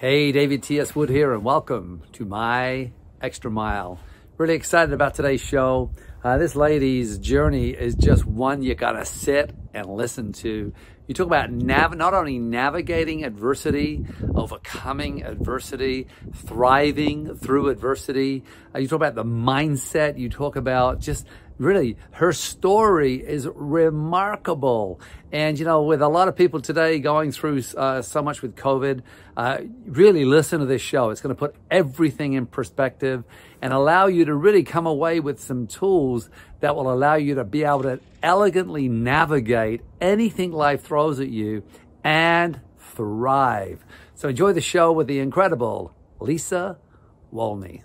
Hey, David T.S. Wood here, and welcome to My Extra Mile. Really excited about today's show. This lady's journey is just one you gotta sit and listen to. You talk about not only navigating adversity, overcoming adversity, thriving through adversity. You talk about the mindset. You talk about just really, her story is remarkable. And, you know, with a lot of people today going through so much with COVID, really listen to this show. It's going to put everything in perspective and allow you to really come away with some tools that will allow you to be able to elegantly navigate anything life throws at you and thrive. So enjoy the show with the incredible Lisa Wolny.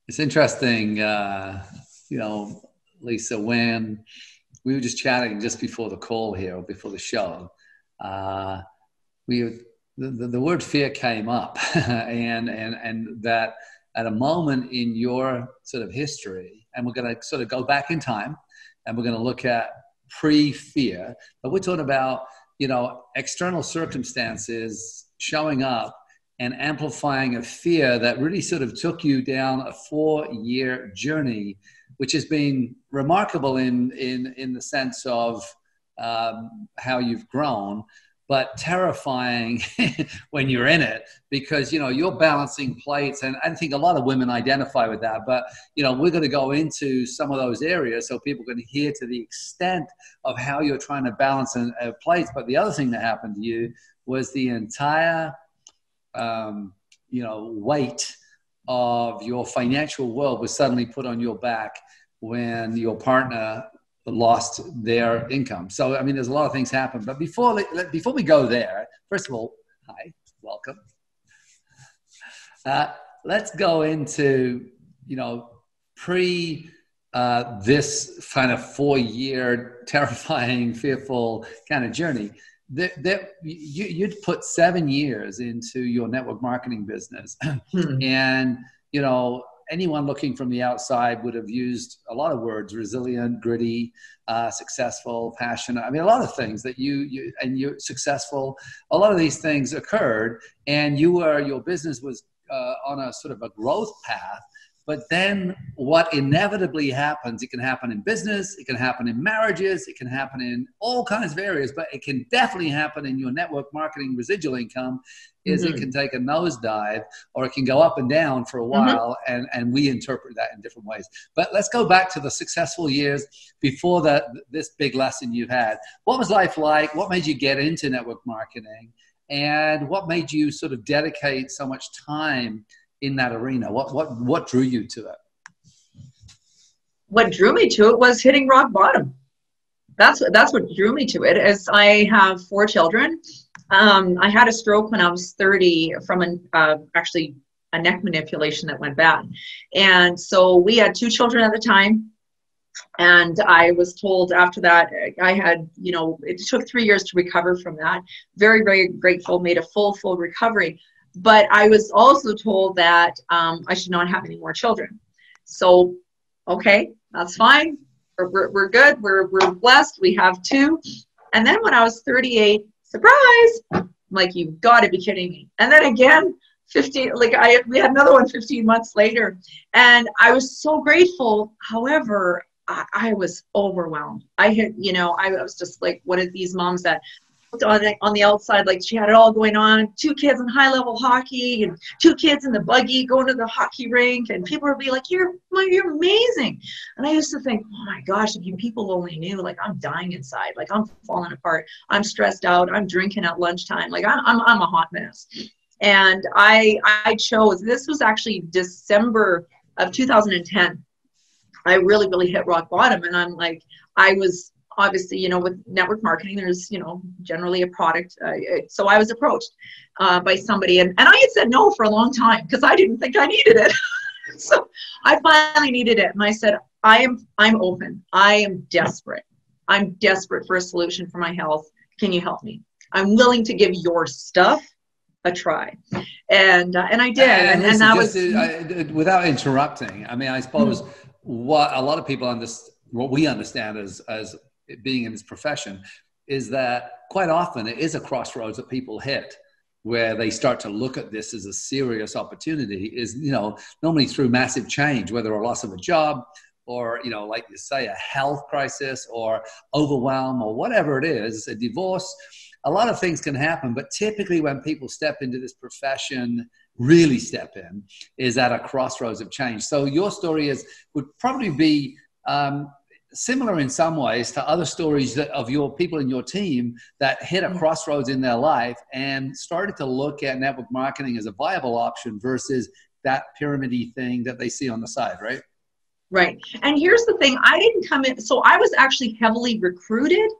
It's interesting, you know, Lisa, when we were just chatting just before the call here, or before the show, the word fear came up and that at a moment in your sort of history, and we're going to sort of go back in time and we're going to look at pre-fear, but we're talking about, you know, external circumstances showing up and amplifying a fear that really sort of took you down a 4-year journey, which has been remarkable in the sense of how you've grown, but terrifying when you're in it, because, you know, you're balancing plates. And I think a lot of women identify with that, but, you know, we're going to go into some of those areas so people can hear to the extent of how you're trying to balance plates. But the other thing that happened to you was the entire you know, weight of your financial world was suddenly put on your back when your partner lost their income. So, I mean, there's a lot of things happen. But before we go there, first of all, hi, welcome. Let's go into, you know, this kind of 4-year terrifying, fearful kind of journey. You'd put 7 years into your network marketing business. And, you know, anyone looking from the outside would have used a lot of words: resilient, gritty, successful, passionate. I mean, a lot of things that you're successful. A lot of these things occurred, and your business was on a sort of a growth path. But then what inevitably happens, it can happen in business, it can happen in marriages, it can happen in all kinds of areas, but it can definitely happen in your network marketing residual income, is it can take a nosedive, or it can go up and down for a while, and we interpret that in different ways. But let's go back to the successful years before this big lesson you've had. What was life like? What made you get into network marketing? And what made you sort of dedicate so much time in that arena? What drew you to it? What drew me to it was hitting rock bottom. That's what drew me to it. As I have 4 children, I had a stroke when I was 30 from actually a neck manipulation that went bad, and so we had 2 children at the time. And I was told after that, I had, you know, it took 3 years to recover from that. Very, very grateful. Made a full recovery. But I was also told that I should not have any more children. So, okay, that's fine. We're good. We're blessed. We have 2. And then when I was 38, surprise, I'm like, you've got to be kidding me. And then again, 15, we had another one 15 months later. And I was so grateful. However, I was overwhelmed. I was just like one of these moms that on the outside, like she had it all going on, 2 kids in high level hockey and 2 kids in the buggy going to the hockey rink, and people would be like, you're amazing. And I used to think, oh my gosh, if you people only knew, like, I'm dying inside, like I'm falling apart, I'm stressed out, I'm drinking at lunchtime, like I'm a hot mess. And I chose, this was actually December of 2010. I really hit rock bottom, and I'm like, I was obviously, you know, with network marketing, there's, you know, generally a product. So I was approached by somebody, and I had said no for a long time because I didn't think I needed it. So I finally needed it, and I said, I'm open. I am desperate. I'm desperate for a solution for my health. Can you help me? I'm willing to give your stuff a try. And I did. And listen, that was without interrupting. I mean, I suppose what a lot of people what we understand as being in this profession is that quite often it is a crossroads that people hit where they start to look at this as a serious opportunity is, normally through massive change, whether a loss of a job or, like you say, a health crisis or overwhelm or whatever it is, a divorce. A lot of things can happen, but typically when people step into this profession, really step in, is at a crossroads of change. So your story would probably be similar in some ways to other stories of your people in your team that hit a crossroads in their life and started to look at network marketing as a viable option versus that pyramid-y thing that they see on the side, right? Right. And here's the thing, I didn't come in, so I was actually heavily recruited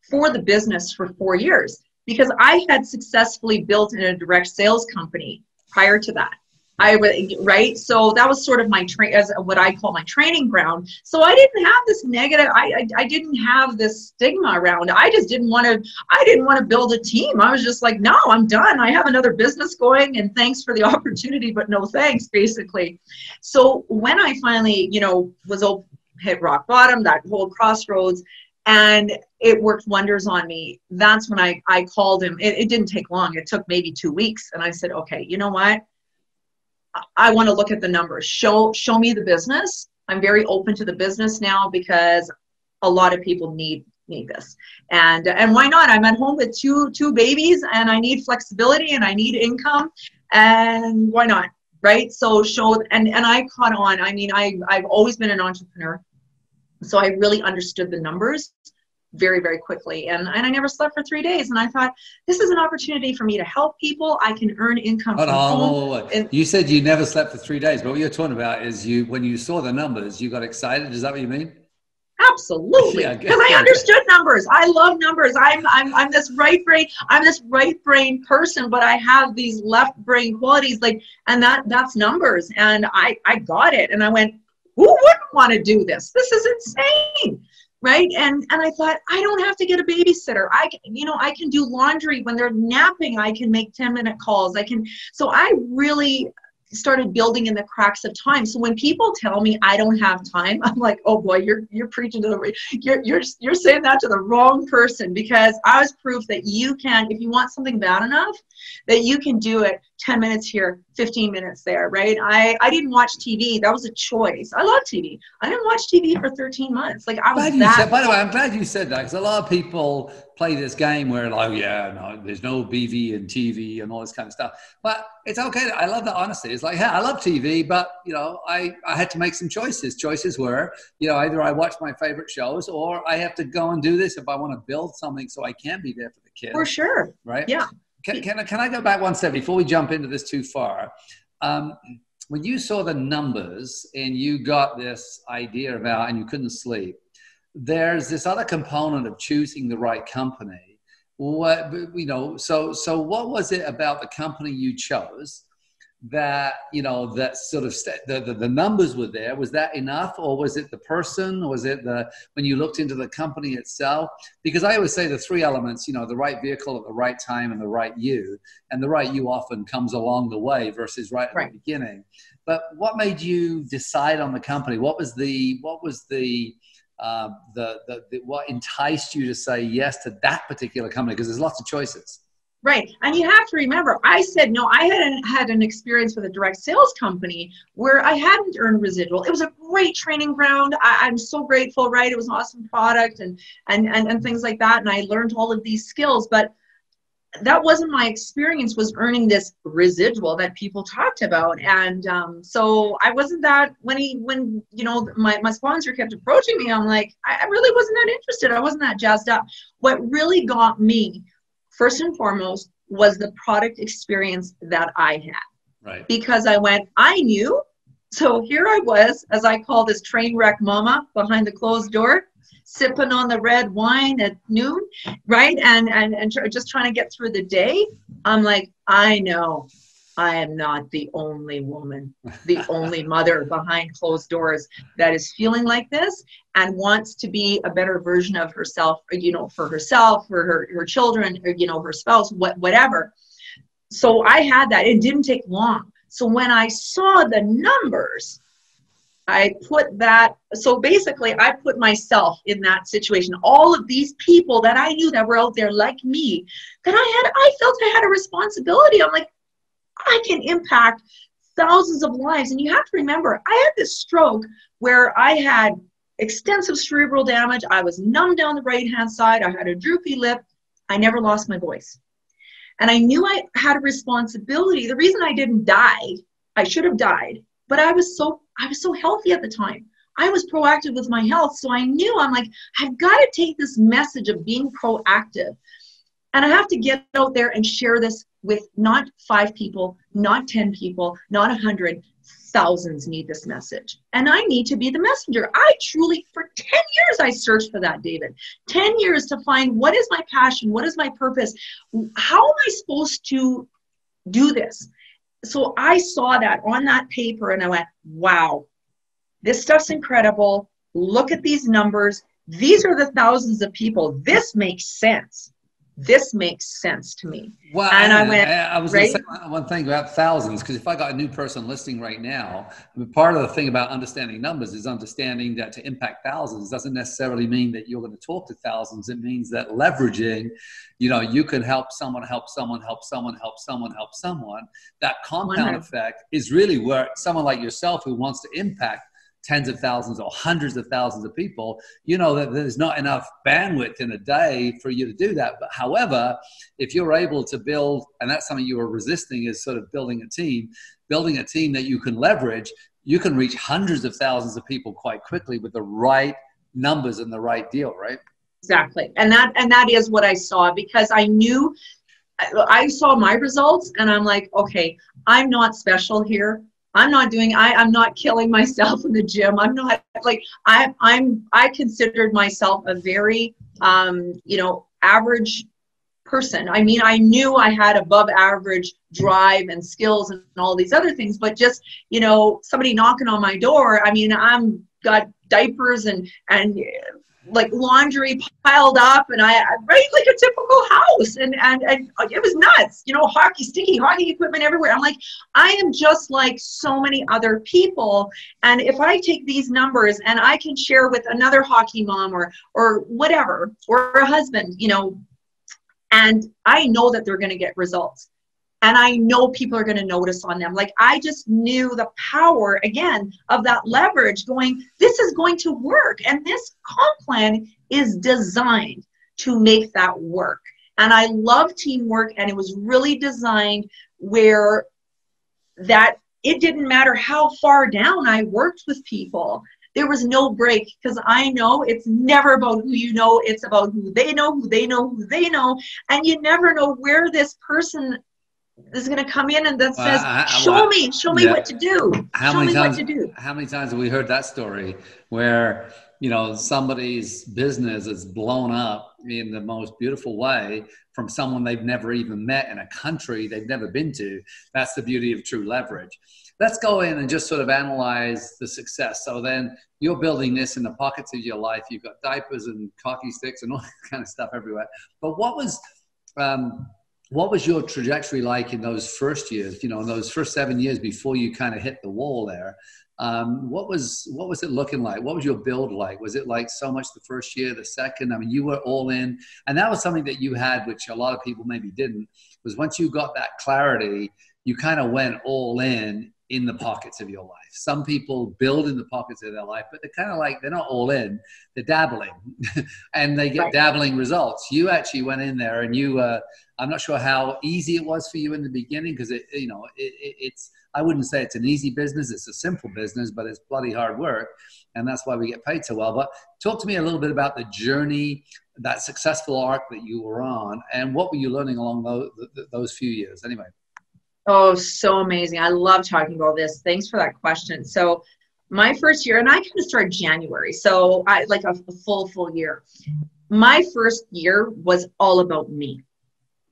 for the business for 4 years because I had successfully built in a direct sales company prior to that. Right. So that was sort of my as what I call my training ground. So I didn't have this negative. I didn't have this stigma around. I just didn't want to build a team. I was just like, no, I'm done. I have another business going and thanks for the opportunity, but no thanks, basically. So when I finally, hit rock bottom, that whole crossroads, and it worked wonders on me. That's when I called him. It didn't take long. It took maybe 2 weeks. And I said, okay, you know what? I want to look at the numbers. Show me the business. I'm very open to the business now because a lot of people need this. And why not? I'm at home with two babies and I need flexibility and I need income. And why not? Right? So and I caught on. I mean, I've always been an entrepreneur. So I really understood the numbers very, very quickly. And I never slept for 3 days. And I thought, this is an opportunity for me to help people. I can earn income from home. You said you never slept for 3 days, but what you're talking about is when you saw the numbers, you got excited. Is that what you mean? Absolutely. Because I understood numbers. I love numbers. I'm this right brain. I'm this right brain person, but I have these left brain qualities and that's numbers. And I got it. And I went, who wouldn't want to do this? This is insane. Right. And I thought, I don't have to get a babysitter. I can do laundry when they're napping. I can make 10-minute calls. So I really started building in the cracks of time. So when people tell me I don't have time, I'm like, oh boy, you're preaching to you're saying that to the wrong person, because I was proof that you can, if you want something bad enough, that you can do it 10 minutes here, 15 minutes there, right? I didn't watch TV. That was a choice. I love TV. I didn't watch TV for 13 months. By the way, I'm glad you said that, because a lot of people play this game where there's no BV and TV and all this kind of stuff. But it's okay. I love the honesty. It's like, I love TV, but I had to make some choices. Choices were, either I watch my favorite shows or I have to go and do this if I want to build something so I can be there for the kids. For sure. Right? Yeah. Can I go back one step before we jump into this too far? When you saw the numbers and you got this idea about, and you couldn't sleep, there's this other component of choosing the right company. So what was it about the company you chose that, that sort of the numbers were there? Was that enough, or was it the person, or was it when you looked into the company itself? Because I always say the three elements, the right vehicle at the right time and the right you, and the right you often comes along the way versus right at the beginning. But what made you decide on the company? What enticed you to say yes to that particular company? Because there's lots of choices. Right. And you have to remember, I said, no, I hadn't had an experience with a direct sales company where I hadn't earned residual. It was a great training ground. I'm so grateful, right? It was an awesome product and things like that. And I learned all of these skills, but that wasn't my experience, was earning this residual that people talked about. And so I wasn't that, when my sponsor kept approaching me, I'm like, I really wasn't that interested. I wasn't that jazzed up. What really got me, first and foremost, was the product experience that I had. Right. Because I knew. So here I was, as I call this train wreck mama behind the closed door, sipping on the red wine at noon, right? And just trying to get through the day. I'm like, I know I am not the only woman, the only mother behind closed doors that is feeling like this and wants to be a better version of herself, for herself, for her children, or, her spouse, whatever. So I had that. It didn't take long. So when I saw the numbers, I put that, so basically I put myself in that situation. All of these people that I knew that were out there like me, that I felt I had a responsibility. I'm like, I can impact thousands of lives. And you have to remember, I had this stroke where I had extensive cerebral damage. I was numb down the right-hand side. I had a droopy lip. I never lost my voice. And I knew I had a responsibility. The reason I didn't die, I should have died, but I was so healthy at the time. I was proactive with my health. So I knew, I'm like, I've got to take this message of being proactive. And I have to get out there and share this with not 5 people, not 10 people, not 100. Thousands need this message. And I need to be the messenger. I truly, for 10 years, I searched for that, David. 10 years to find what is my passion? What is my purpose? How am I supposed to do this? So I saw that on that paper and I went, wow, this stuff's incredible. Look at these numbers. These are the thousands of people. This makes sense. This makes sense to me. Well, and I went, I was going to say one thing about thousands, because if I got a new person listening right now, I mean, part of the thing about understanding numbers is understanding that to impact thousands doesn't necessarily mean that you're going to talk to thousands. It means that leveraging, you know, you can help someone, help someone, help someone, help someone, help someone. That compound effect is really where someone like yourself who wants to impact tens of thousands or hundreds of thousands of people, you know that there's not enough bandwidth in a day for you to do that. But however, if you're able to build, and that's something you were resisting, is sort of building a team that you can leverage, you can reach hundreds of thousands of people quite quickly with the right numbers and the right deal, right? Exactly. And that is what I saw, because I knew, I saw my results and I'm like, okay, I'm not special here. I'm not killing myself in the gym. I'm not like, I considered myself a very, average person. I mean, I knew I had above average drive and skills and all these other things, but just, somebody knocking on my door. I mean, got diapers and like laundry piled up, and I right like a typical house, and it was nuts, sticky hockey equipment everywhere. I'm like, I am just like so many other people, and if I take these numbers and I can share with another hockey mom or whatever, or a husband, and I know that they're going to get results. And I know people are going to notice on them. Like, I just knew the power, again, of that leverage going, this is going to work. And this comp plan is designed to make that work. And I love teamwork. And it was really designed where that it didn't matter how far down I worked with people. There was no break, because I know it's never about who you know. It's about who they know, who they know, who they know. And you never know where this person is going to come in and that says, show me what to do. Show me what to do. How many times have we heard that story where, somebody's business is blown up in the most beautiful way from someone they've never even met in a country they've never been to? That's the beauty of true leverage. Let's go in and just sort of analyze the success. So then you're building this in the pockets of your life. You've got diapers and coffee sticks and all that kind of stuff everywhere. But what was your trajectory like in those first years, in those first 7 years before you kind of hit the wall there? What was it looking like? What was your build like? Was it like so much the first year, the second? I mean, you were all in. And that was something that you had, which a lot of people maybe didn't, was once you got that clarity, you kind of went all in the pockets of your life. Some people build in the pockets of their life, but they're kind of like, they're not all in, they're dabbling and they get dabbling results. You actually went in there and you, I'm not sure how easy it was for you in the beginning, because it's, I wouldn't say it's an easy business. It's a simple business, but it's bloody hard work. And that's why we get paid so well. But talk to me a little bit about the journey, that successful arc that you were on, and what were you learning along those few years anyway? Oh, so amazing. I love talking about this. Thanks for that question. So my first year, and I kind of started January, so I like a full year. My first year was all about me.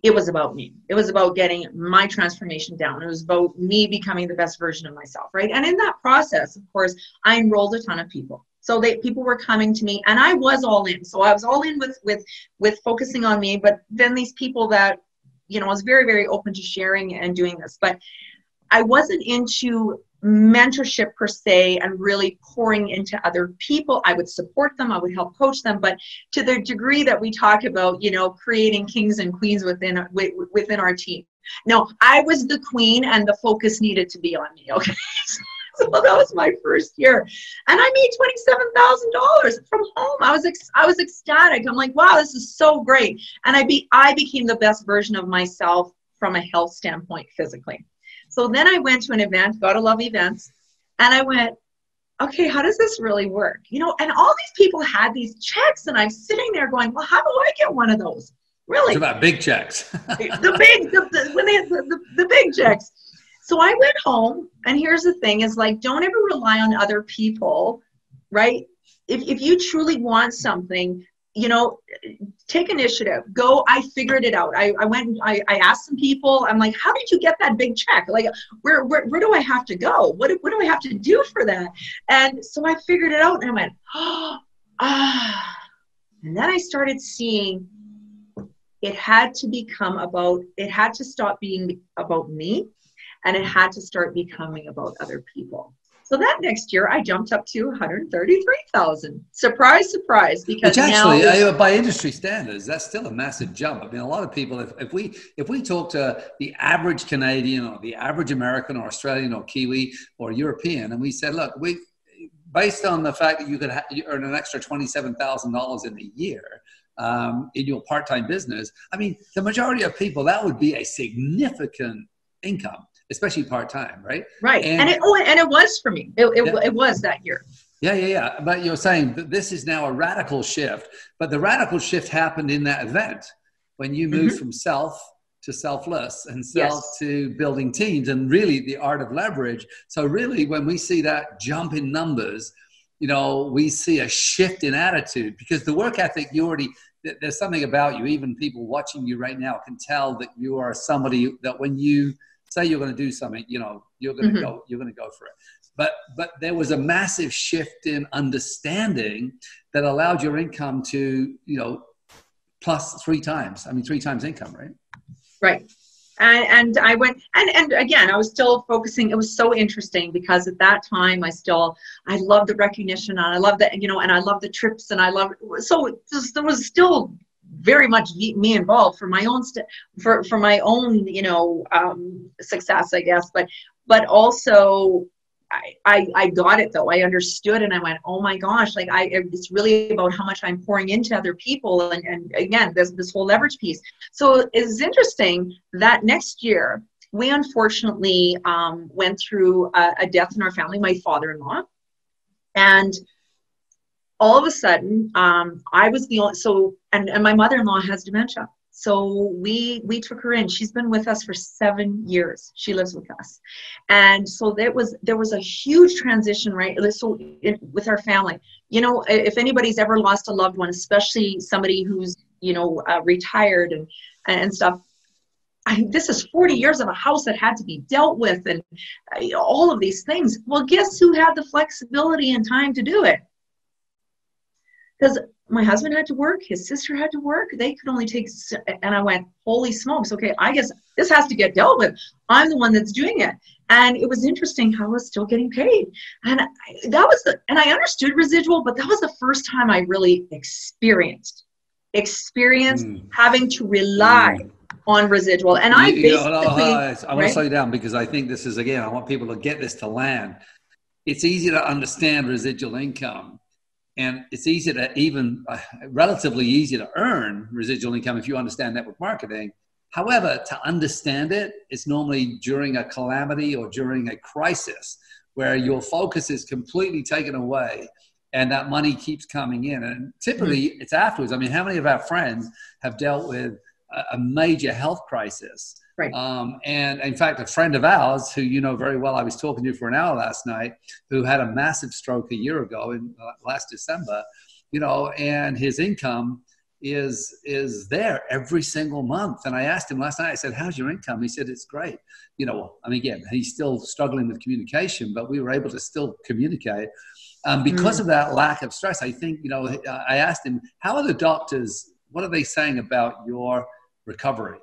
It was about me. It was about getting my transformation down. It was about me becoming the best version of myself, right? And in that process, of course, I enrolled a ton of people. So people were coming to me, and I was all in. So I was all in with focusing on me. But then these people that I was very, very open to sharing and doing this, but I wasn't into mentorship per se and really pouring into other people. I would support them. I would help coach them. But to the degree that we talk about, creating kings and queens within our team. No, I was the queen and the focus needed to be on me. Okay. So that was my first year. And I made $27,000 from home. I was ecstatic. I'm like, wow, this is so great. And I became the best version of myself from a health standpoint physically. So then I went to an event, gotta love events, and I went, okay, how does this really work? And all these people had these checks, and I'm sitting there going, well, how do I get one of those? Really? It's about big checks. the big checks. So I went home, and here's the thing is like, don't ever rely on other people, right? If you truly want something, take initiative, go. I figured it out. I went, I asked some people, I'm like, how did you get that big check? Like, where do I have to go? What do I have to do for that? And so I figured it out, and I went, and then I started seeing it had to stop being about me, and it had to start becoming about other people. So that next year, I jumped up to 133,000. Surprise, surprise! Because which actually, by industry standards, that's still a massive jump. I mean, a lot of people, if we talk to the average Canadian or the average American or Australian or Kiwi or European, and we said, look, based on the fact that you earn an extra $27,000 in a year in your part-time business, I mean, the majority of people, that would be a significant income. Especially part-time, right? Right. And it was for me. It was that year. Yeah. But you're saying that this is now a radical shift, but the radical shift happened in that event when you moved from self to selfless and self to building teams and really the art of leverage. So really when we see that jump in numbers, we see a shift in attitude because the work ethic, there's something about you, even people watching you right now can tell that you are somebody that when you say you're going to do something, you're going to go for it. But there was a massive shift in understanding that allowed your income to, plus 3 times. I mean, 3 times income, right? Right. And I went, and again, I was still focusing. It was so interesting because at that time, I loved the recognition and I loved the, and I loved the trips and there was still very much me involved for my own for my own success, I guess, but also I got it though. I understood and I went, oh my gosh, like it's really about how much I'm pouring into other people, and again this whole leverage piece. So it's interesting that next year we unfortunately went through a death in our family, my father-in-law, and all of a sudden, I was the only, and my mother-in-law has dementia. So we took her in. She's been with us for 7 years. She lives with us. And so there was a huge transition, right? So with our family, if anybody's ever lost a loved one, especially somebody who's, retired and stuff, this is 40 years of a house that had to be dealt with and all of these things. Well, guess who had the flexibility and time to do it? Because my husband had to work, his sister had to work, they could only take, and I went, holy smokes, okay, I guess this has to get dealt with. I'm the one that's doing it. And it was interesting how I was still getting paid. And I understood residual, but that was the first time I really experienced having to rely on residual. And I want to slow you down because I think this is, again, I want people to get this to land. It's easy to understand residual income. And it's relatively easy to earn residual income if you understand network marketing. However, to understand it, it's normally during a calamity or during a crisis where your focus is completely taken away and that money keeps coming in. And typically it's afterwards. I mean, how many of our friends have dealt with a major health crisis? Right. And in fact, a friend of ours who you know very well, I was talking to for an hour last night, who had a massive stroke a year ago in last December, and his income is there every single month. And I asked him last night, I said, how's your income? He said, it's great. Again, he's still struggling with communication, but we were able to still communicate. Because of that lack of stress, I think, I asked him, how are the doctors, what are they saying about your recovery?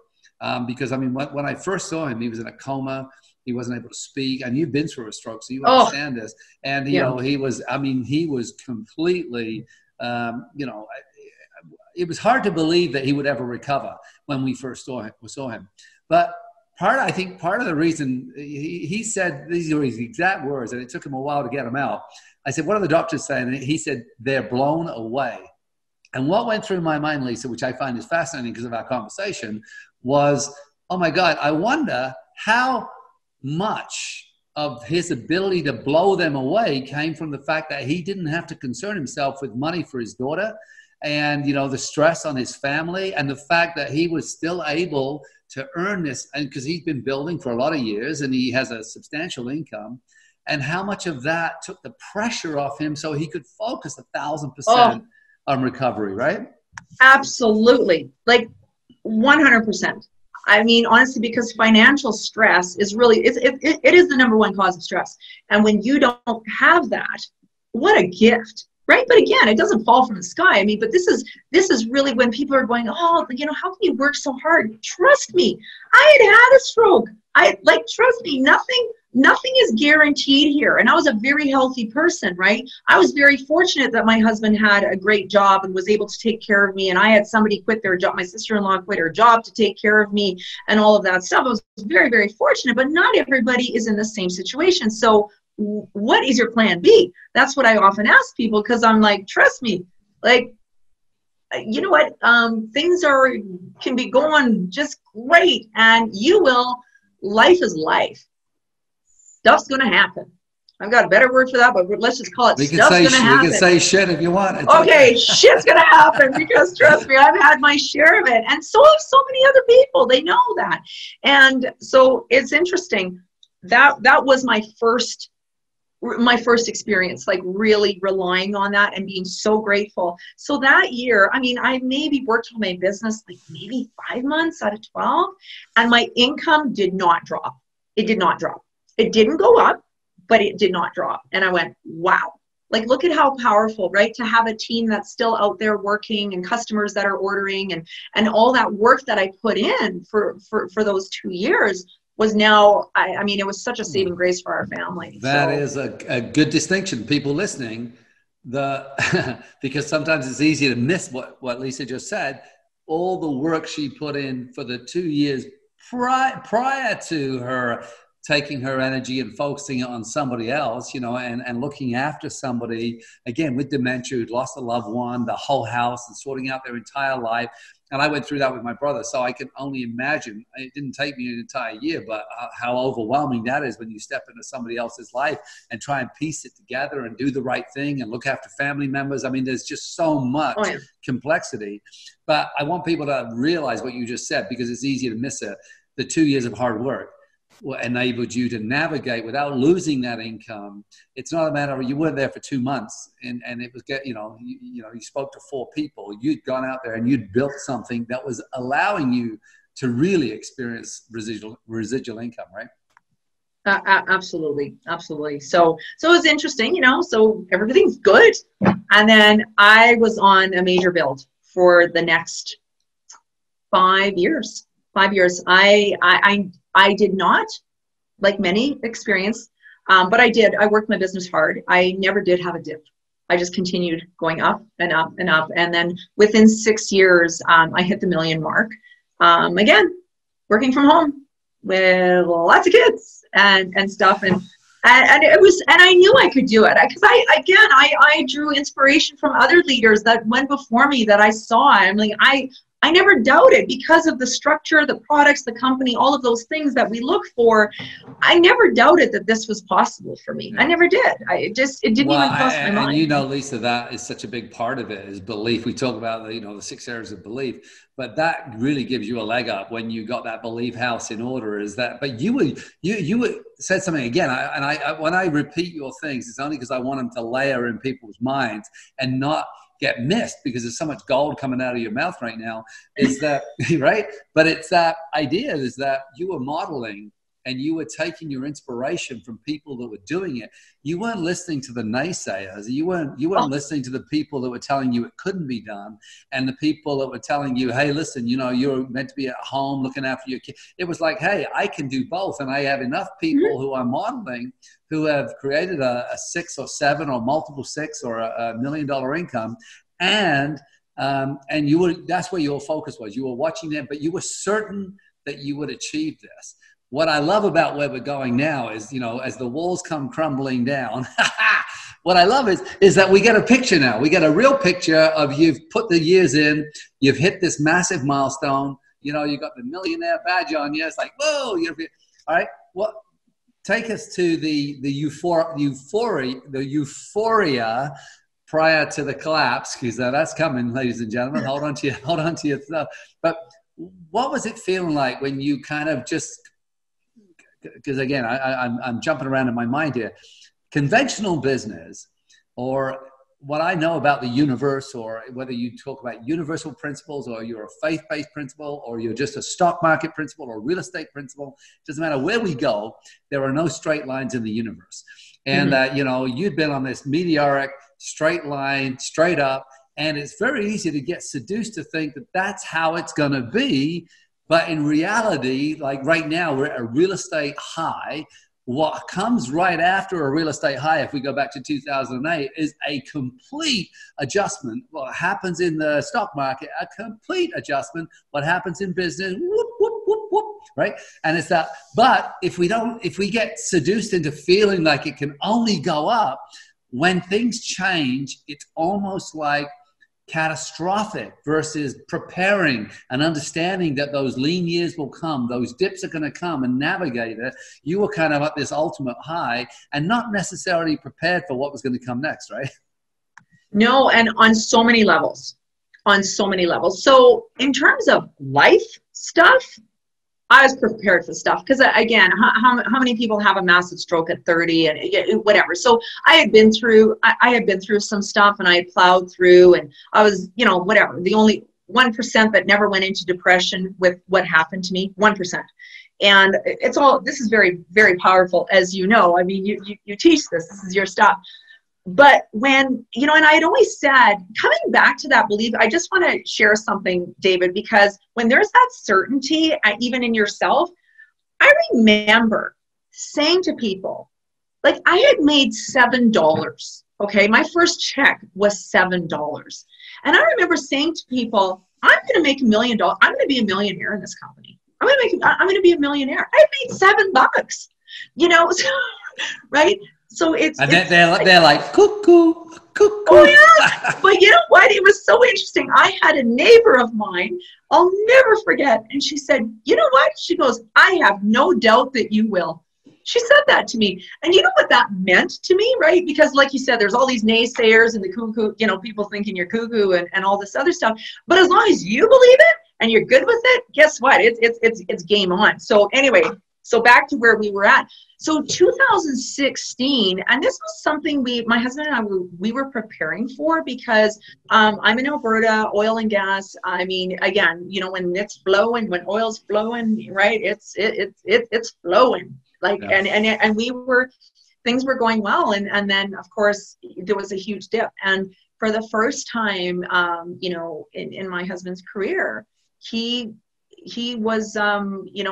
because I mean, when I first saw him, he was in a coma. He wasn't able to speak, and you've been through a stroke, so you understand this. And you know, he was completely, you know, it was hard to believe that he would ever recover when we first saw him. But I think part of the reason he said, these are his exact words, and it took him a while to get them out. I said, "What are the doctors saying?" And he said, "They're blown away." And what went through my mind, Lisa, which I find is fascinating because of our conversation, was, oh my God, I wonder how much of his ability to blow them away came from the fact that he didn't have to concern himself with money for his daughter and, you know, the stress on his family, and the fact that he was still able to earn this, and because he's been building for a lot of years and he has a substantial income, and how much of that took the pressure off him so he could focus 1,000% on recovery, right? Absolutely. Like 100%. I mean, honestly, because financial stress is really, it is the number one cause of stress. And when you don't have that, what a gift, right? But again, it doesn't fall from the sky. I mean, but this is really when people are going, oh, you know, how can you work so hard? Trust me, I had a stroke. Trust me, nothing is guaranteed here. And I was a very healthy person, right? I was very fortunate that my husband had a great job and was able to take care of me. And I had somebody quit their job. My sister-in-law quit her job to take care of me and all of that stuff. I was very, very fortunate, but not everybody is in the same situation. So what is your plan B? That's what I often ask people, because I'm like, trust me, like, you know what? Things can be going just great, and life is life. Stuff's going to happen. I've got a better word for that, but let's just call it stuff's going to happen. We can say shit if you want. Okay, shit's going to happen, because trust me, I've had my share of it. And so have so many other people. They know that. And so it's interesting. That was my first experience, like really relying on that and being so grateful. So that year, I mean, I maybe worked on my business like maybe 5 months out of 12, and my income did not drop. It did not drop. It didn't go up, but it did not drop. And I went, wow, like, look at how powerful, right? To have a team that's still out there working, and customers that are ordering, and all that work that I put in for those 2 years was now, I mean, it was such a saving grace for our family. That is a good distinction. People listening, because sometimes it's easy to miss what Lisa just said. All the work she put in for the 2 years prior to her taking her energy and focusing it on somebody else, you know, and looking after somebody, again, with dementia, who'd lost a loved one, the whole house, and sorting out their entire life. And I went through that with my brother, so I can only imagine. It didn't take me an entire year, but how overwhelming that is when you step into somebody else's life and try and piece it together and do the right thing and look after family members. I mean, there's just so much complexity. But I want people to realize what you just said, because it's easy to miss it. The 2 years of hard work enabled you to navigate without losing that income. It's not a matter of, you weren't there for 2 months and it was you spoke to 4 people. You'd gone out there and you'd built something that was allowing you to really experience residual income, right? Absolutely. So it was interesting, you know, so everything's good. And then I was on a major build for the next 5 years. 5 years. I did not, like many, experience, but I did. I worked my business hard. I never did have a dip. I just continued going up and up and up. And then within 6 years, I hit the $1 million mark. Again, working from home with lots of kids and stuff. And it was, and I knew I could do it, because I drew inspiration from other leaders that went before me that I saw. I'm like, I never doubted, because of the structure, the products, the company, all of those things that we look for. I never doubted that this was possible for me. I never did. It didn't even cross my mind. And you know, Lisa, that is such a big part of it, is belief. We talk about the 6 areas of belief, but that really gives you a leg up when you got that belief house in order. But you said something again, when I repeat your things, it's only because I want them to layer in people's minds and not get missed, because there's so much gold coming out of your mouth right now, is that right? But it's that idea is that you were modeling and you were taking your inspiration from people that were doing it. You weren't listening to the naysayers. You weren't listening to the people that were telling you it couldn't be done, and the people that were telling you, hey, listen, you're meant to be at home looking after your kid. It was like, hey, I can do both. And I have enough people who are modeling who have created a 6 or 7 or multiple 6 or a $1 million income. And that's where your focus was. You were watching them, but you were certain that you would achieve this. What I love about where we're going now is, as the walls come crumbling down, what I love is that we get a picture now. We get a real picture of you've put the years in, you've hit this massive milestone, you got the millionaire badge on you. It's like, whoa, all right. Well, take us to the euphoria prior to the collapse, because that's coming, ladies and gentlemen. Hold on to your stuff. But what was it feeling like when you kind of just, because again, I'm jumping around in my mind here, conventional business, or what I know about the universe, or whether you talk about universal principles, or you're a faith-based principle, or you're just a stock market principle or real estate principle, doesn't matter where we go, there are no straight lines in the universe. And you'd been on this meteoric straight line, straight up, and it's very easy to get seduced to think that that's how it's going to be. But in reality, like right now, we're at a real estate high. What comes right after a real estate high, if we go back to 2008, is a complete adjustment. What happens in the stock market, a complete adjustment. What happens in business, whoop, whoop, whoop, whoop, right? And it's that. But if we get seduced into feeling like it can only go up, when things change, it's almost like catastrophic versus preparing and understanding that those lean years will come, those dips are going to come, and navigate it. You were kind of at this ultimate high and not necessarily prepared for what was going to come next, right? No, and on so many levels. So in terms of life stuff, I was prepared for stuff because, again, how many people have a massive stroke at 30 and whatever? So I had been through some stuff, and I had plowed through, and I was, whatever. The only 1% that never went into depression with what happened to me, 1%. And this is very, very powerful, as you know. I mean, you teach this is your stuff. But when, and I had always said, coming back to that belief, I just want to share something, David, because when there's that certainty, even in yourself, I remember saying to people, like, I had made $7. Okay. My first check was $7. And I remember saying to people, I'm going to make $1 million. I'm going to be a millionaire in this company. I'm going to be a millionaire. I made $7, right? So they're like cuckoo. Oh yeah, but you know what? It was so interesting. I had a neighbor of mine, I'll never forget, and she said, "You know what?" She goes, "I have no doubt that you will." She said that to me, and you know what that meant to me, right? Because, like you said, there's all these naysayers and the cuckoo, people thinking you're cuckoo and all this other stuff. But as long as you believe it and you're good with it, guess what? It's game on. So anyway. So back to where we were at. So 2016, and this was something my husband and I we were preparing for, because I'm in Alberta, oil and gas. I mean, again, when it's flowing, when oil's flowing, right? It's flowing. Like, yeah. and things were going well, and then of course there was a huge dip, and for the first time, in my husband's career, he was,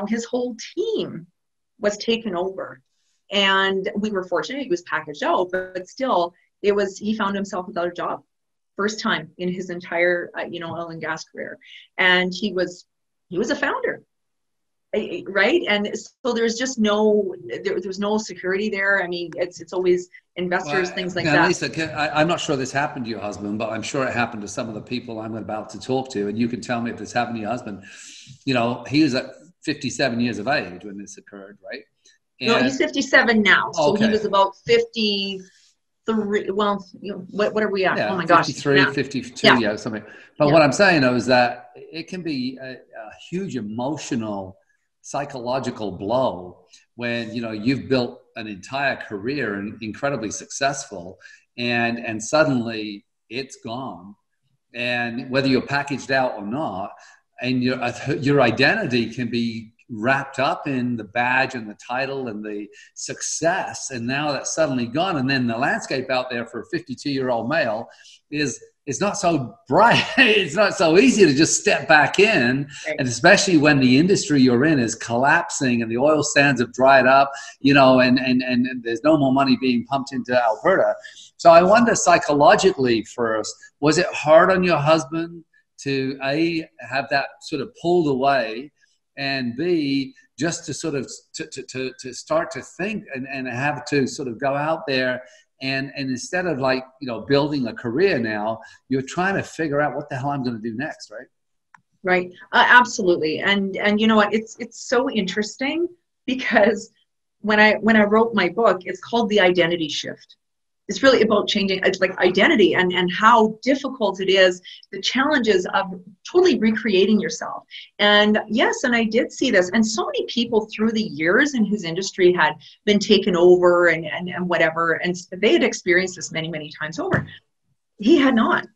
his whole team was taken over, and we were fortunate he was packaged out, but still he found himself without a job. First time in his entire, oil and gas career. And he was a founder, right? And so there's no security there. I mean, it's always investors, things like that. Lisa, I'm not sure this happened to your husband, but I'm sure it happened to some of the people I'm about to talk to. And you can tell me if this happened to your husband. He was at 57 years of age when this occurred, right? And, no, he's 57 now. So okay. He was about 53. Well, what are we at? Yeah, oh my gosh. 53, 52, yeah, something. But what I'm saying, though, is that it can be a huge emotional, psychological blow when, you've built an entire career and incredibly successful, and suddenly it's gone. And whether you're packaged out or not, and your identity can be wrapped up in the badge and the title and the success. And now that's suddenly gone. And then the landscape out there for a 52-year-old male is not so bright. It's not so easy to just step back in. Right. And especially when the industry you're in is collapsing and the oil sands have dried up, you know, and there's no more money being pumped into Alberta. So I wonder, psychologically first, was it hard on your husband to A, have that sort of pulled away, and B, just to sort of to start to think and have to sort of go out there and instead of, like, you know, building a career now, you're trying to figure out what the hell I'm going to do next, right? Right. Absolutely. And you know what, it's so interesting, because when I wrote my book, it's called The Identity Shift. It's really about changing, it's like identity and how difficult it is, the challenges of totally recreating yourself. And yes, and I did see this. And so many people through the years in whose industry had been taken over and whatever, and they had experienced this many, many times over. He had not.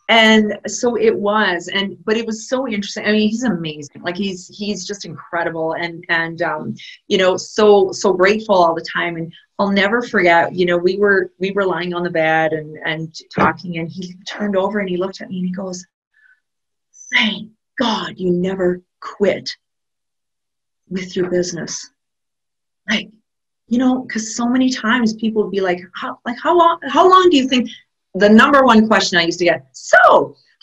And so it was, but it was so interesting. I mean, he's amazing. Like he's just incredible, and you know, so grateful all the time. And I'll never forget, you know, we were lying on the bed and talking, and he turned over and he looked at me and he goes, "Thank God you never quit with your business." Like, you know, because so many times people would be like, how long do you think? The number one question I used to get, so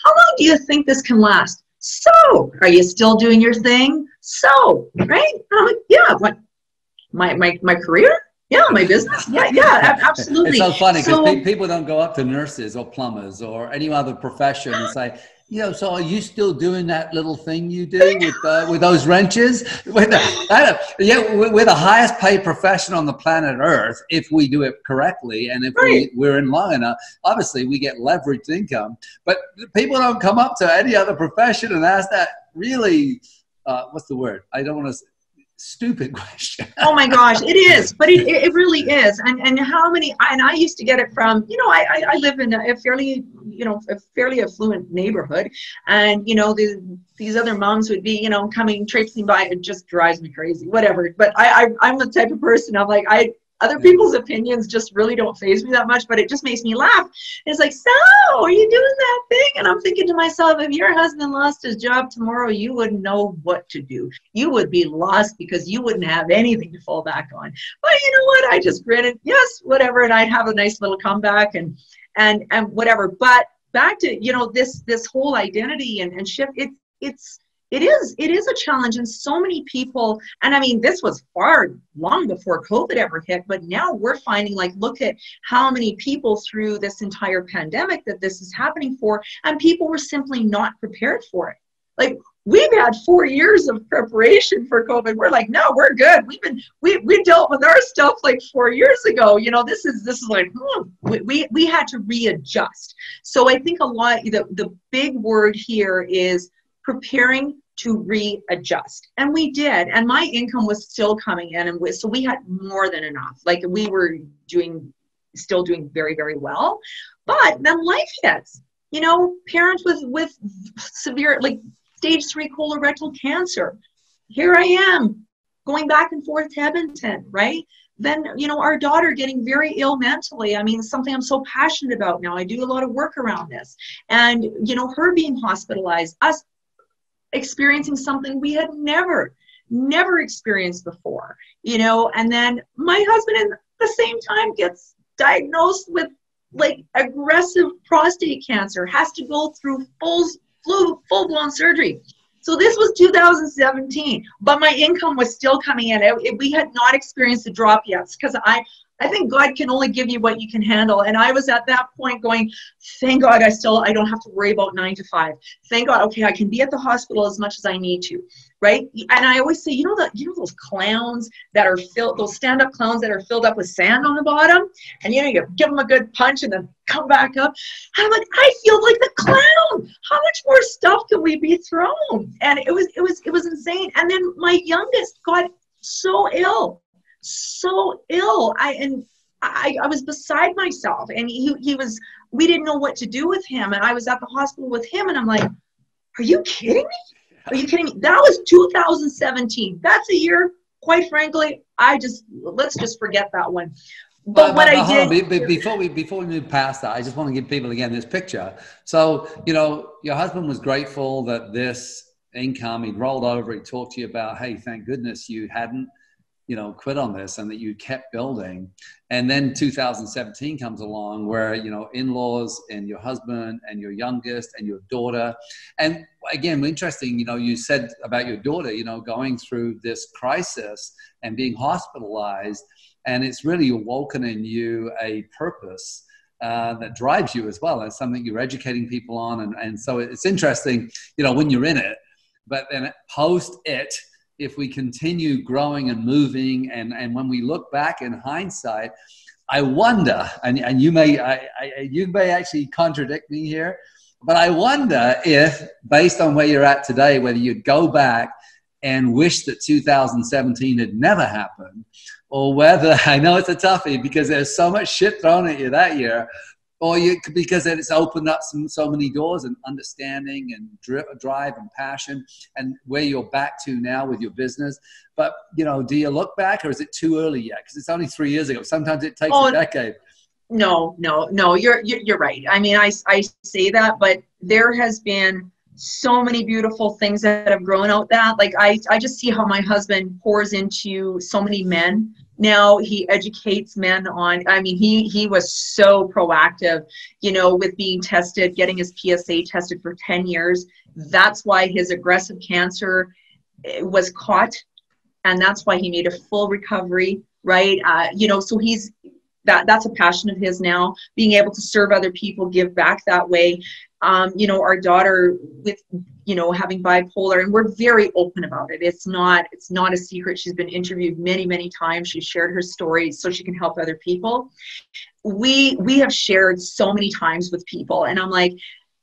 how long do you think this can last? So are you still doing your thing? So, right? And I'm like, yeah, what, my career? Yeah, my business? Yeah, absolutely. It's so funny because people don't go up to nurses or plumbers or any other profession and say, you know, so are you still doing that little thing you do with those wrenches? We're the highest paid profession on the planet Earth if we do it correctly, and if we're in long enough. Obviously, we get leveraged income, but people don't come up to any other profession and ask that really, what's the word? I don't want to. Stupid question. Oh my gosh, it is, but it really is. And how many, and I used to get it from, you know, I live in a fairly affluent neighborhood, and, you know, these other moms would be, you know, coming, traipsing by. It just drives me crazy, whatever. But I'm the type of person, I'm like, other people's opinions just really don't faze me that much, but it just makes me laugh. And it's like, so are you doing that thing? And I'm thinking to myself, if your husband lost his job tomorrow, you wouldn't know what to do. You would be lost because you wouldn't have anything to fall back on. But you know what? I just grinted, yes, whatever. And I'd have a nice little comeback and whatever. But back to, you know, this whole identity and shift, it is a challenge, and so many people, and I mean, this was long before COVID ever hit, but now we're finding, like, look at how many people through this entire pandemic that this is happening for, and people were simply not prepared for it. Like, we've had 4 years of preparation for COVID. We're like, no, we're good. We dealt with our stuff like 4 years ago. You know, this is like, we had to readjust. So I think the big word here is preparing to readjust. And we did. And my income was still coming in. And so we had more than enough. Like, we were still doing very, very well. But then life hits. You know, parents with severe, like, stage 3 colorectal cancer. Here I am going back and forth to Edmonton, right? Then, you know, our daughter getting very ill mentally. I mean, something I'm so passionate about now. I do a lot of work around this. And, you know, her being hospitalized, us experiencing something we had never experienced before, you know. And then my husband at the same time gets diagnosed with, like, aggressive prostate cancer, has to go through full-blown surgery. So this was 2017, but my income was still coming in. We had not experienced a drop yet, because I think God can only give you what you can handle. And I was at that point going, thank God I don't have to worry about 9 to 5. Thank God, okay, I can be at the hospital as much as I need to, right? And I always say, you know those clowns that are those stand-up clowns that are filled up with sand on the bottom? And, you know, you give them a good punch and then come back up. And I'm like, I feel like the clown. How much more stuff can we be thrown? And it was insane. And then my youngest got so ill. I was beside myself, and we didn't know what to do with him, and I was at the hospital with him, and I'm like, are you kidding me? Are you kidding me? That was 2017. That's a year, quite frankly, let's just forget that one. But what I did before we move past that, I just want to give people again this picture. So, you know, your husband was grateful that this income, he'd rolled over, he talked to you about, hey, thank goodness you hadn't, you know, quit on this and that you kept building. And then 2017 comes along where, you know, in-laws and your husband and your youngest and your daughter. And again, interesting, you know, you said about your daughter, you know, going through this crisis and being hospitalized, and it's really awoken in you a purpose that drives you as well. It's something you're educating people on. And so it's interesting, you know, when you're in it, but then post it, if we continue growing and moving, and when we look back in hindsight, I wonder, and you may actually contradict me here, but I wonder if, based on where you're at today, whether you'd go back and wish that 2017 had never happened, or whether, I know it's a toughie because there's so much shit thrown at you that year, or because it's opened up so many doors and understanding and drive and passion, and where you're back to now with your business. But, you know, do you look back, or is it too early yet? Because it's only 3 years ago. Sometimes it takes a decade. No, you're right. I mean, I say that, but there has been so many beautiful things that have grown out that, like, I just see how my husband pours into so many men. Now he educates men on, I mean, he was so proactive, you know, with being tested, getting his PSA tested for 10 years. That's why his aggressive cancer was caught. And that's why he made a full recovery, right? You know, so that's a passion of his now, being able to serve other people, give back that way. You know, our daughter with, you know, having bipolar, and we're very open about it. It's not a secret. She's been interviewed many, many times. She shared her story so she can help other people. We have shared so many times with people, and I'm like,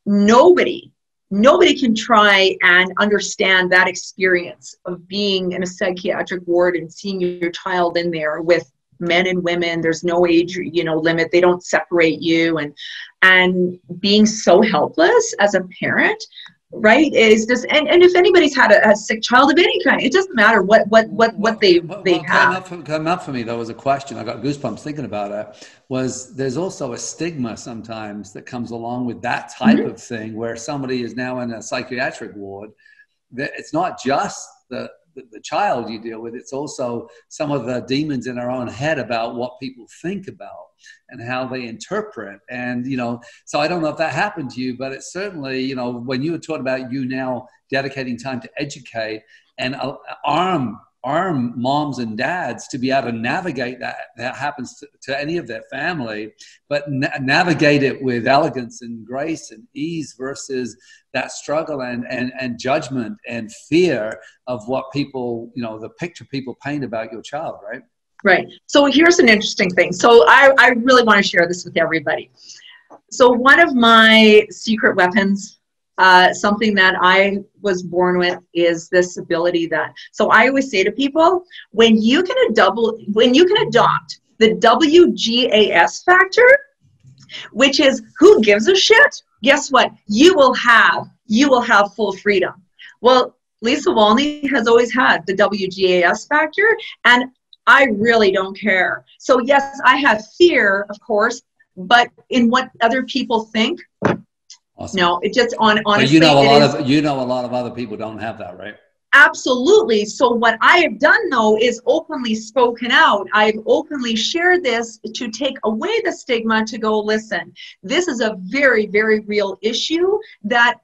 nobody can try and understand that experience of being in a psychiatric ward and seeing your child in there with men and women. There's no age, you know, limit. They don't separate you, and being so helpless as a parent, right? Is just, and if anybody's had a sick child of any kind, it doesn't matter what they have. Came up for me, though, was a question. I got goosebumps thinking about it. There's also a stigma sometimes that comes along with that type of thing, where somebody is now in a psychiatric ward. That it's not just the child you deal with, it's also some of the demons in our own head about what people think about and how they interpret. And, you know, so I don't know if that happened to you, but it's certainly, you know, when you were talking about you now dedicating time to educate and arm moms and dads to be able to navigate that happens to any of their family, but navigate it with elegance and grace and ease versus that struggle and judgment and fear of what people, you know, the picture people paint about your child, right? Right. So here's an interesting thing. So I really want to share this with everybody. So one of my secret weapons, something that I was born with, is this ability that, so I always say to people, when you can adopt the WGAS factor, which is who gives a shit, guess what? You will have full freedom. Well, Lisa Wolny has always had the WGAS factor, and I really don't care. So yes, I have fear, of course, but in what other people think, awesome. No, it just honestly. You know, a lot of other people don't have that, right? Absolutely. So what I have done, though, is openly spoken out. I've openly shared this to take away the stigma, to go, listen, this is a very, very real issue that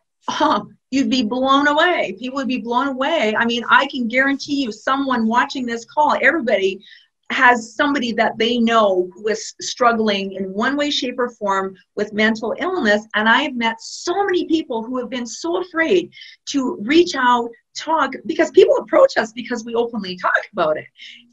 you'd be blown away. People would be blown away. I mean, I can guarantee you, someone watching this call, everybody has somebody that they know who is struggling in one way, shape, or form with mental illness. And I've met so many people who have been so afraid to reach out, talk, because people approach us because we openly talk about it.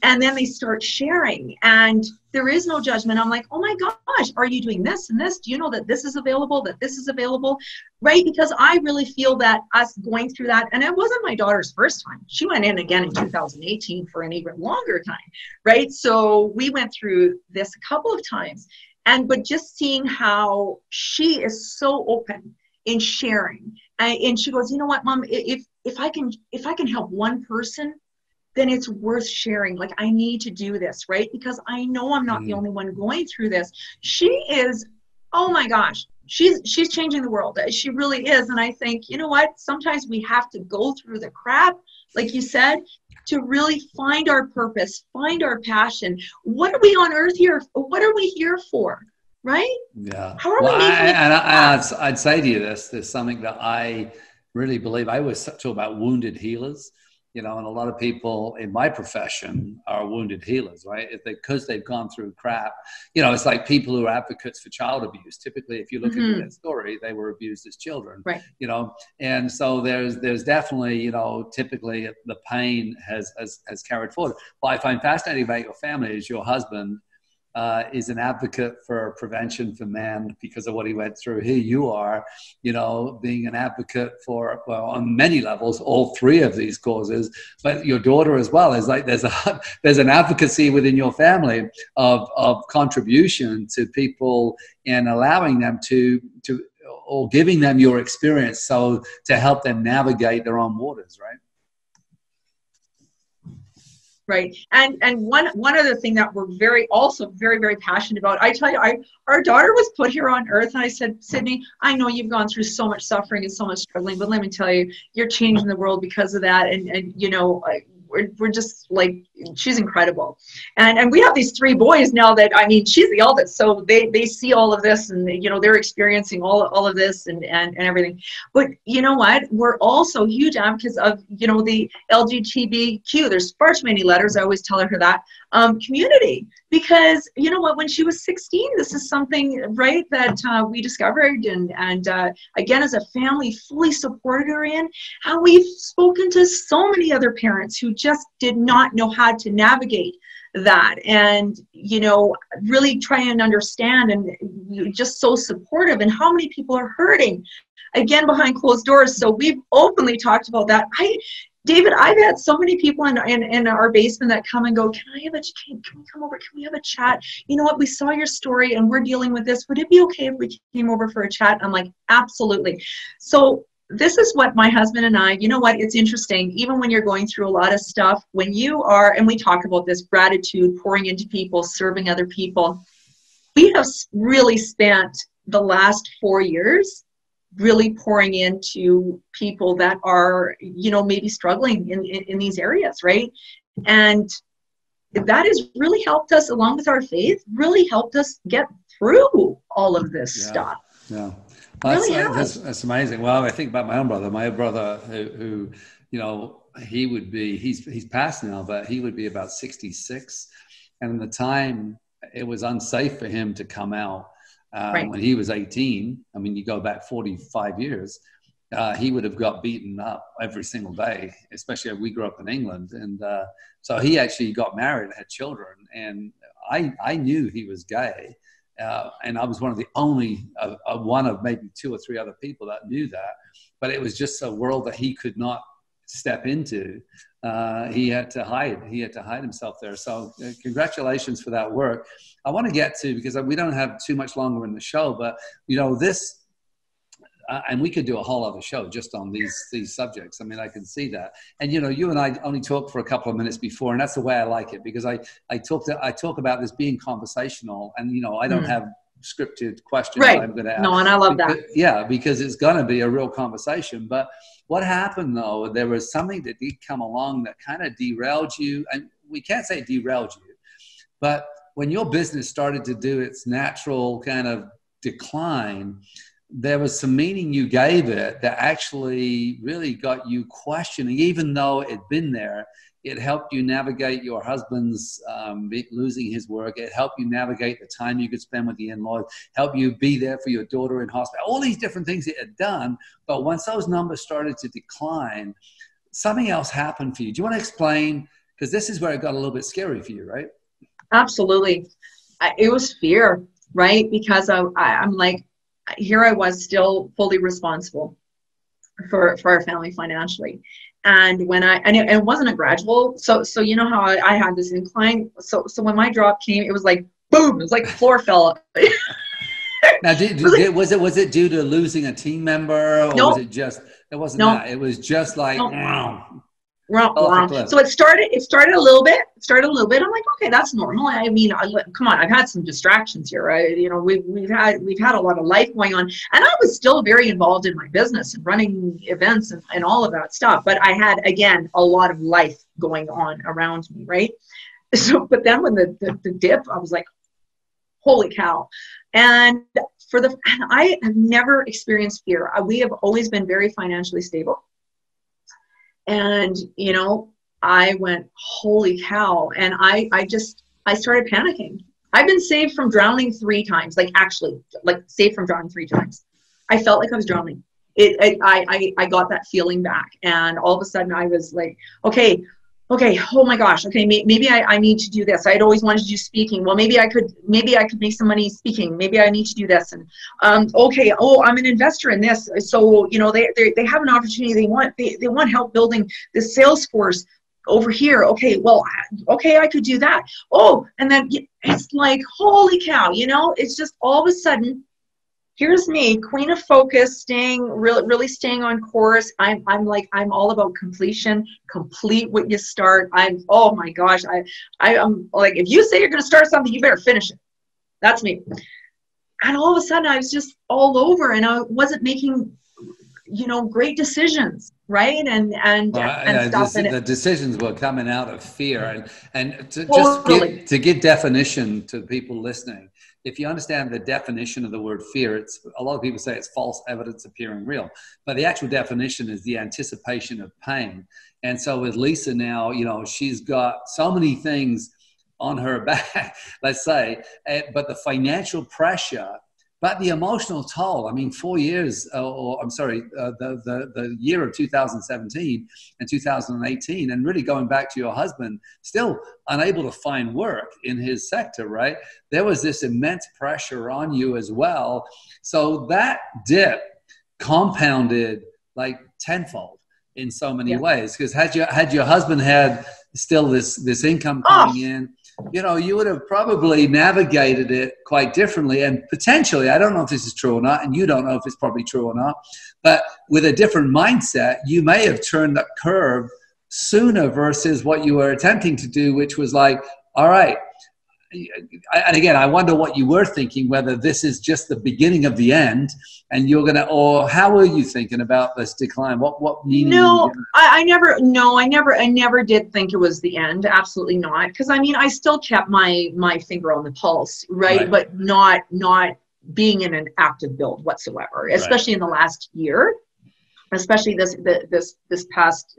And then they start sharing, and there is no judgment. I'm like, oh my gosh, are you doing this and this? Do you know that this is available, that this is available? Right? Because I really feel that us going through that, and it wasn't my daughter's first time. She went in again in 2018 for an even longer time, right? So we went through this a couple of times, but just seeing how she is so open in sharing. And she goes, you know what, Mom, if I can help one person, then it's worth sharing. Like, I need to do this, right? Because I know I'm not the only one going through this. She is, oh my gosh, she's changing the world. She really is. And I think, you know what, sometimes we have to go through the crap, like you said, to really find our purpose, find our passion. What are we on earth here? What are we here for? Right? Yeah. How are we making I'd say to you this, there's something that I really believe. I always talk about wounded healers, you know, and a lot of people in my profession are wounded healers, right? Because they've gone through crap. You know, it's like people who are advocates for child abuse. Typically, if you look into their story, they were abused as children, right? You know, and so there's definitely, you know, typically the pain has carried forward. What I find fascinating about your family is your husband is an advocate for prevention for men because of what he went through. Here you are, you know, being an advocate for, well, on many levels, all three of these causes, but your daughter as well is like, there's an advocacy within your family of contribution to people and allowing them to or giving them your experience so to help them navigate their own waters, right? Right. And one other thing that we're very passionate about, I tell you, our daughter was put here on earth, and I said, Sydney, I know you've gone through so much suffering and so much struggling, but let me tell you, you're changing the world because of that. And you know, we're just like, she's incredible. And we have these three boys now that, I mean, she's the eldest, so they see all of this, and you know, they're experiencing all of this and everything. But you know what, we're also huge advocates of, you know, the LGBTQ, there's far too many letters, I always tell her that, community, because you know what, when she was 16, this is something, right, that we discovered, and again, as a family, fully supported her in. And we've spoken to so many other parents who just did not know how to navigate that, and you know, really try and understand, and just so supportive, and how many people are hurting again behind closed doors. So we've openly talked about that. David, I've had so many people in our basement that come and go, can we come over? Can we have a chat? You know what? We saw your story and we're dealing with this. Would it be okay if we came over for a chat? I'm like, absolutely. So this is what my husband and I, you know what? It's interesting. Even when you're going through a lot of stuff, when you are, and we talk about this, gratitude, pouring into people, serving other people, we have really spent the last 4 years really pouring into people that are, you know, maybe struggling in these areas, right? And that has really helped us, along with our faith, really helped us get through all of this stuff. Yeah. Well, really that's amazing. Well, I think about my own brother. My brother, who you know, he would be, he's passed now, but he would be about 66. And at the time, it was unsafe for him to come out. Right. When he was 18, I mean, you go back 45 years, he would have got beaten up every single day, especially if we grew up in England. And so he actually got married and had children. And I knew he was gay. And I was one of the only, one of maybe 2 or 3 other people that knew that. But it was just a world that he could not step into. He had to hide himself there. So congratulations for that work. I want to get to, because we don't have too much longer in the show, but you know, this, and we could do a whole other show just on these subjects. I mean, I can see that. And, you know, you and I only talked for a couple of minutes before, and that's the way I like it, because I talk about this being conversational, and, you know, I don't have scripted questions right. I'm going to ask. No, and I love that. Yeah, because it's going to be a real conversation. But what happened, though, there was something that did come along that kind of derailed you. And we can't say derailed you, but when your business started to do its natural kind of decline, there was some meaning you gave it that actually really got you questioning. Even though it'd been there, it helped you navigate your husband's losing his work. It helped you navigate the time you could spend with the in-laws, help you be there for your daughter in hospital, all these different things it had done. But once those numbers started to decline, something else happened for you. Do you want to explain? Because this is where it got a little bit scary for you, right? Absolutely. It was fear, right? Because I'm like, here I was still fully responsible for our family financially. And when it wasn't a gradual, so you know how I had this incline. So when my drop came, it was like, boom, it was like the floor fell. Now, was it due to losing a team member, or was it just, it wasn't that, it was just like, So it started a little bit. I'm like, okay, that's normal. I mean, come on, I've had some distractions here. We've had a lot of life going on, and I was still very involved in my business and running events and all of that stuff. But I had, again, a lot of life going on around me, right? So, but then when the dip, I was like, holy cow. And I have never experienced fear. We have always been very financially stable. And, I went, holy cow. And I started panicking. I've been saved from drowning 3 times, saved from drowning 3 times. I felt like I was drowning. I got that feeling back. And all of a sudden I was like, okay, oh my gosh, okay, maybe I need to do this. I'd always wanted to do speaking. Well, maybe I could make some money speaking. Maybe I need to do this. And I'm an investor in this. So they have an opportunity. They want help building this sales force over here. Okay, I could do that. Oh, and then it's like, holy cow, it's just all of a sudden. Here's me, queen of focus, really staying on course. I'm all about completion. Complete what you start. Oh my gosh, I'm like, if you say you're going to start something, you better finish it. That's me. And all of a sudden, I was just all over, and I wasn't making, great decisions, right? And stuff. The decisions were coming out of fear, and to give definition to people listening. If you understand the definition of the word fear, a lot of people say it's false evidence appearing real, but the actual definition is the anticipation of pain. And so with Lisa now, she's got so many things on her back, let's say, but the financial pressure, but the emotional toll. I mean, 4 years, the year of 2017 and 2018, and really going back to your husband, still unable to find work in his sector, right? There was this immense pressure on you as well. So that dip compounded like tenfold in so many ways. Because had your husband had still this income coming in, you would have probably navigated it quite differently, and potentially, I don't know if this is true or not, and you don't know if it's probably true or not, but with a different mindset, you may have turned that curve sooner versus what you were attempting to do, which was like, all right. And again, I wonder what you were thinking, whether this is just the beginning of the end, and or how were you thinking about this decline? What meaning? No, I never did think it was the end. Absolutely not. Because I mean, I still kept my finger on the pulse, right? But not being in an active build whatsoever, especially in the last year. Especially this past,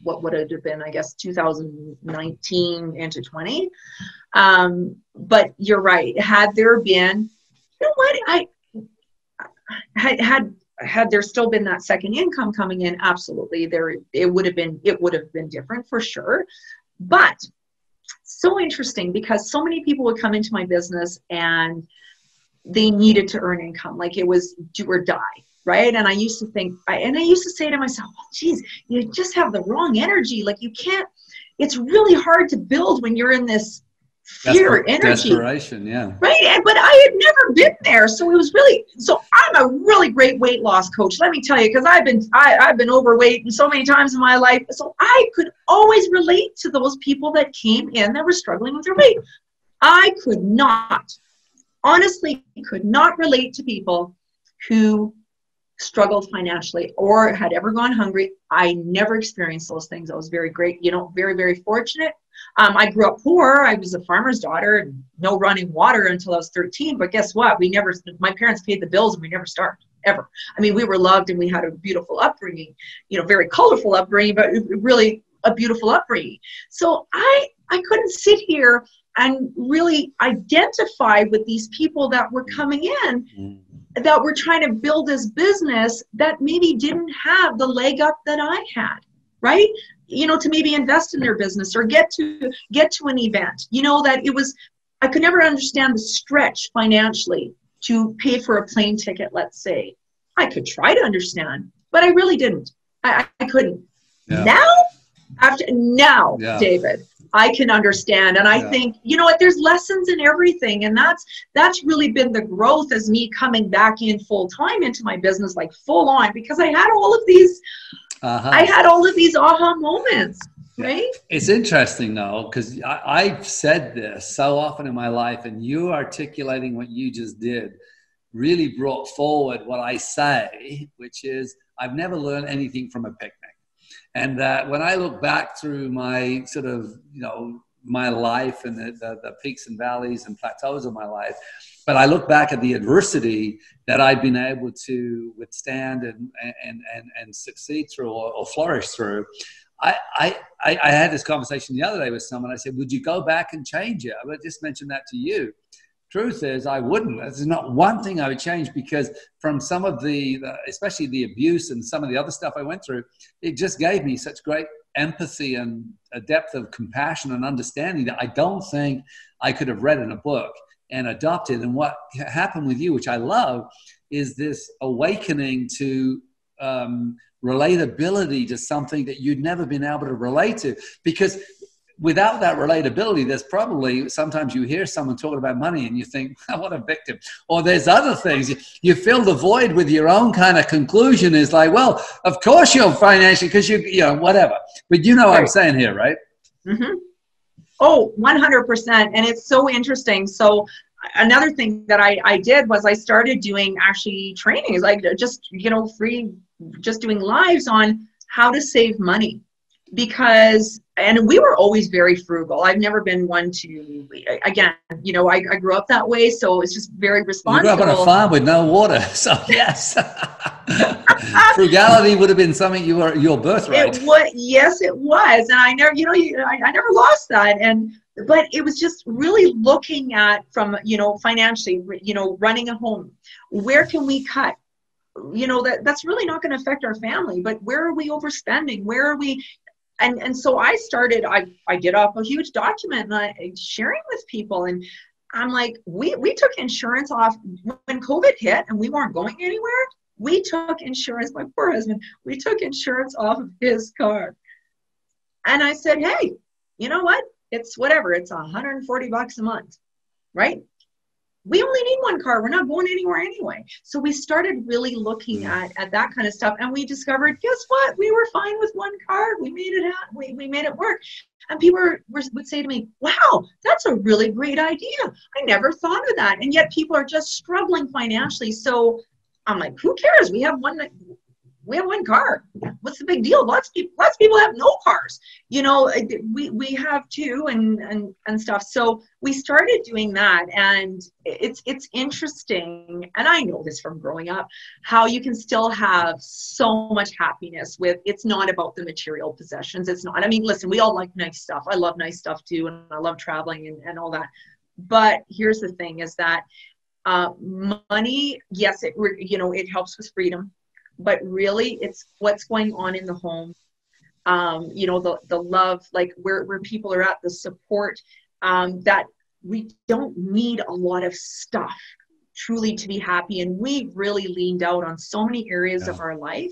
what would it have been, I guess, 2019 into 20. But you're right. Had there been, had there still been that second income coming in, absolutely, it would have been different for sure. But so interesting, because so many people would come into my business and they needed to earn income, like it was do or die. Right. And I used to think, I used to say to myself, well, geez, you just have the wrong energy. Like you can't, it's really hard to build when you're in this fear energy. Desperation, yeah. Right. But I had never been there. So it was so I'm a really great weight loss coach. Let me tell you, because I've been overweight so many times in my life. So I could always relate to those people that came in that were struggling with their weight. I honestly could not relate to people who struggled financially or had ever gone hungry. I never experienced those things. I was very great, very, very fortunate. I grew up poor. I was a farmer's daughter, no running water until I was 13. But guess what? My parents paid the bills and we never starved, ever. I mean, we were loved and we had a beautiful upbringing, very colorful upbringing, but really a beautiful upbringing. So I couldn't sit here and really identify with these people that were coming in, that were trying to build this business that maybe didn't have the leg up that I had, right? To maybe invest in their business or get to an event, that I could never understand the stretch financially to pay for a plane ticket, let's say. I could try to understand, but I really didn't. I couldn't. Yeah. Now, David, I can understand. And I think, you know what, there's lessons in everything. And that's really been the growth as me coming back in full time into my business, like full on, because I had all of these, aha moments, right? It's interesting though, because I've said this so often in my life, and you articulating what you just did really brought forward what I say, which is I've never learned anything from a picnic. And that when I look back through my sort of, you know, my life and the peaks and valleys and plateaus of my life, but I look back at the adversity that I've been able to withstand and succeed through or flourish through. I had this conversation the other day with someone. I said, would you go back and change it? I just mentioned that to you. Truth is, I wouldn't. There's not one thing I would change, because from some of the especially the abuse and some of the other stuff I went through, it just gave me such great empathy and a depth of compassion and understanding that I don't think I could have read in a book and adopted. And what happened with you, which I love, is this awakening to relatability to something that you'd never been able to relate to. Because without that relatability, there's probably, sometimes you hear someone talking about money and you think, oh, what a victim. Or there's other things. You fill the void with your own kind of conclusion. Is like, well, of course you're financially, because you know, whatever. But you know what I'm saying here, right? Mm-hmm. Oh, 100%. And it's so interesting. So another thing that I did was I started doing actually trainings, like just, you know, free, just doing lives on how to save money. Because, and we were always very frugal. I've never been one to, again, you know, I grew up that way. So it's just very responsible. You grew up on a farm with no water. So yes, frugality would have been something your birthright. Yes, it was. And I never, you know, I never lost that. But it was just really looking at from, you know, financially, you know, running a home, where can we cut? You know, that's really not going to affect our family, but where are we overspending? Where are we? And so I started, I did up a huge document and sharing with people. And I'm like, we took insurance off when COVID hit and we weren't going anywhere. We took insurance, my poor husband, we took insurance off of his car. And I said, hey, you know what? It's whatever. It's $140 a month, right? We only need one car. We're not going anywhere anyway. So we started really looking at that kind of stuff. And we discovered, guess what? We were fine with one car. We made it out. We made it work. And people would say to me, wow, that's a really great idea. I never thought of that. And yet people are just struggling financially. So I'm like, who cares? We have one car. What's the big deal? Lots of people have no cars. You know, we have two and stuff. So we started doing that, and it's interesting. And I know this from growing up, how you can still have so much happiness with, it's not about the material possessions. It's not, I mean, listen, we all like nice stuff. I love nice stuff too. And I love traveling and all that. But here's the thing is that money, yes, it helps with freedom. But really, it's what's going on in the home. You know, the love, like where people are at, the support, that we don't need a lot of stuff truly to be happy. And we've really leaned out on so many areas of our life.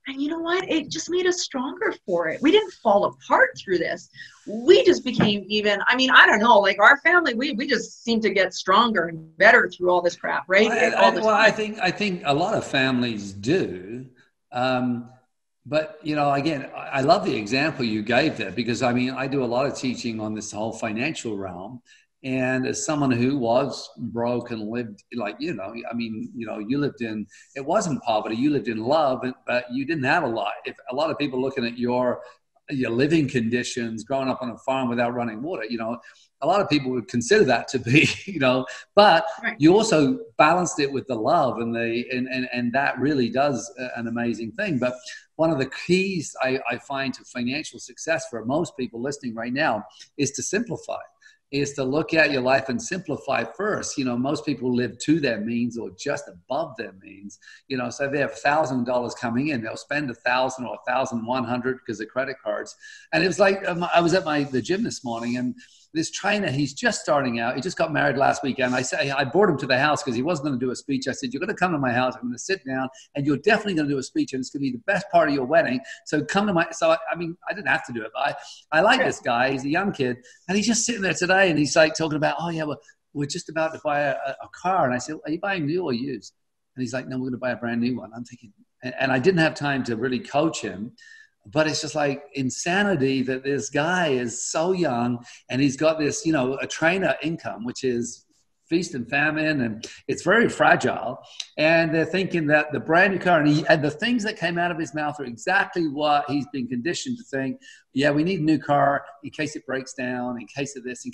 And you know what? It just made us stronger for it. We didn't fall apart through this. We just became even, I mean, I don't know, like our family, we just seem to get stronger and better through all this crap, right? I think a lot of families do. But, you know, again, I love the example you gave there, because, I mean, I do a lot of teaching on this whole financial realm. And as someone who was broke and lived, like, you know, I mean, you know, you lived in, it wasn't poverty, you lived in love, but you didn't have a lot. If a lot of people looking at your living conditions, growing up on a farm without running water, you know, a lot of people would consider that to be, you know, but you also balanced it with the love, and and that really does an amazing thing. But one of the keys I find to financial success for most people listening right now is to simplify. Is to look at your life and simplify first. You know, most people live to their means or just above their means. You know, so they have $1,000 coming in, they'll spend $1,000 or $1,100 because of credit cards. And it was like, I was at the gym this morning, and this trainer, he's just starting out. He just got married last weekend. I brought him to the house because he wasn't going to do a speech. I said, you're going to come to my house. I'm going to sit down and you're definitely going to do a speech and it's going to be the best part of your wedding. So come to I mean, I didn't have to do it, but I like this guy. He's a young kid and he's just sitting there today and he's like talking about, oh yeah, well, we're just about to buy a car. And I said, are you buying new or used? And he's like, no, we're going to buy a brand new one. I'm thinking, and I didn't have time to really coach him. But it's just like insanity that this guy is so young and he's got this, you know, a trainer income, which is feast and famine, and it's very fragile. And they're thinking that the brand new car and the things that came out of his mouth are exactly what he's been conditioned to think. Yeah, we need a new car in case it breaks down, in case of this,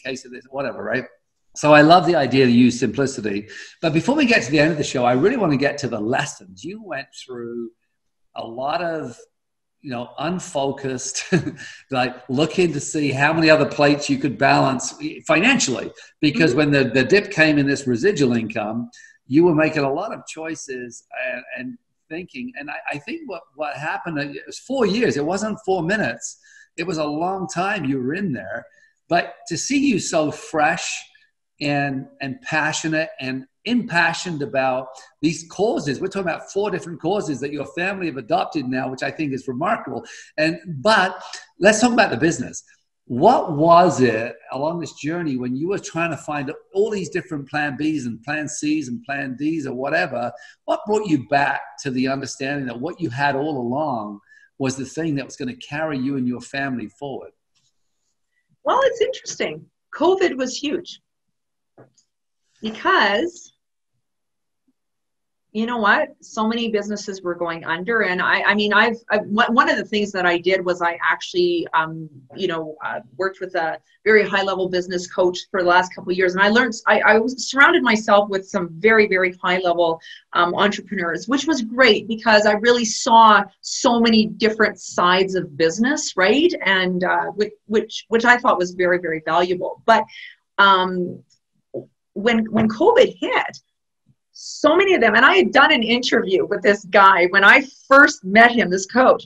whatever, right? So I love the idea to use simplicity. But before we get to the end of the show, I really want to get to the lessons. You went through a lot of, you know, unfocused, like looking to see how many other plates you could balance financially. Because when the dip came in this residual income, you were making a lot of choices and thinking. And I think what happened, it was 4 years. It wasn't 4 minutes. It was a long time you were in there. But to see you so fresh and passionate and impassioned about these causes. We're talking about 4 different causes that your family have adopted now, which I think is remarkable. But let's talk about the business. What was it along this journey when you were trying to find all these different plan Bs and plan Cs and plan Ds or whatever? What brought you back to the understanding that what you had all along was the thing that was going to carry you and your family forward? Well, it's interesting. COVID was huge. Because, you know what? So many businesses were going under. And I mean, one of the things that I did was I actually, worked with a very high level business coach for the last couple of years. And I learned, I was surrounded myself with some very, very high level entrepreneurs, which was great because I really saw so many different sides of business, right? And which I thought was very, very valuable. But, when COVID hit, so many of them, and I had done an interview with this guy when I first met him, this coach,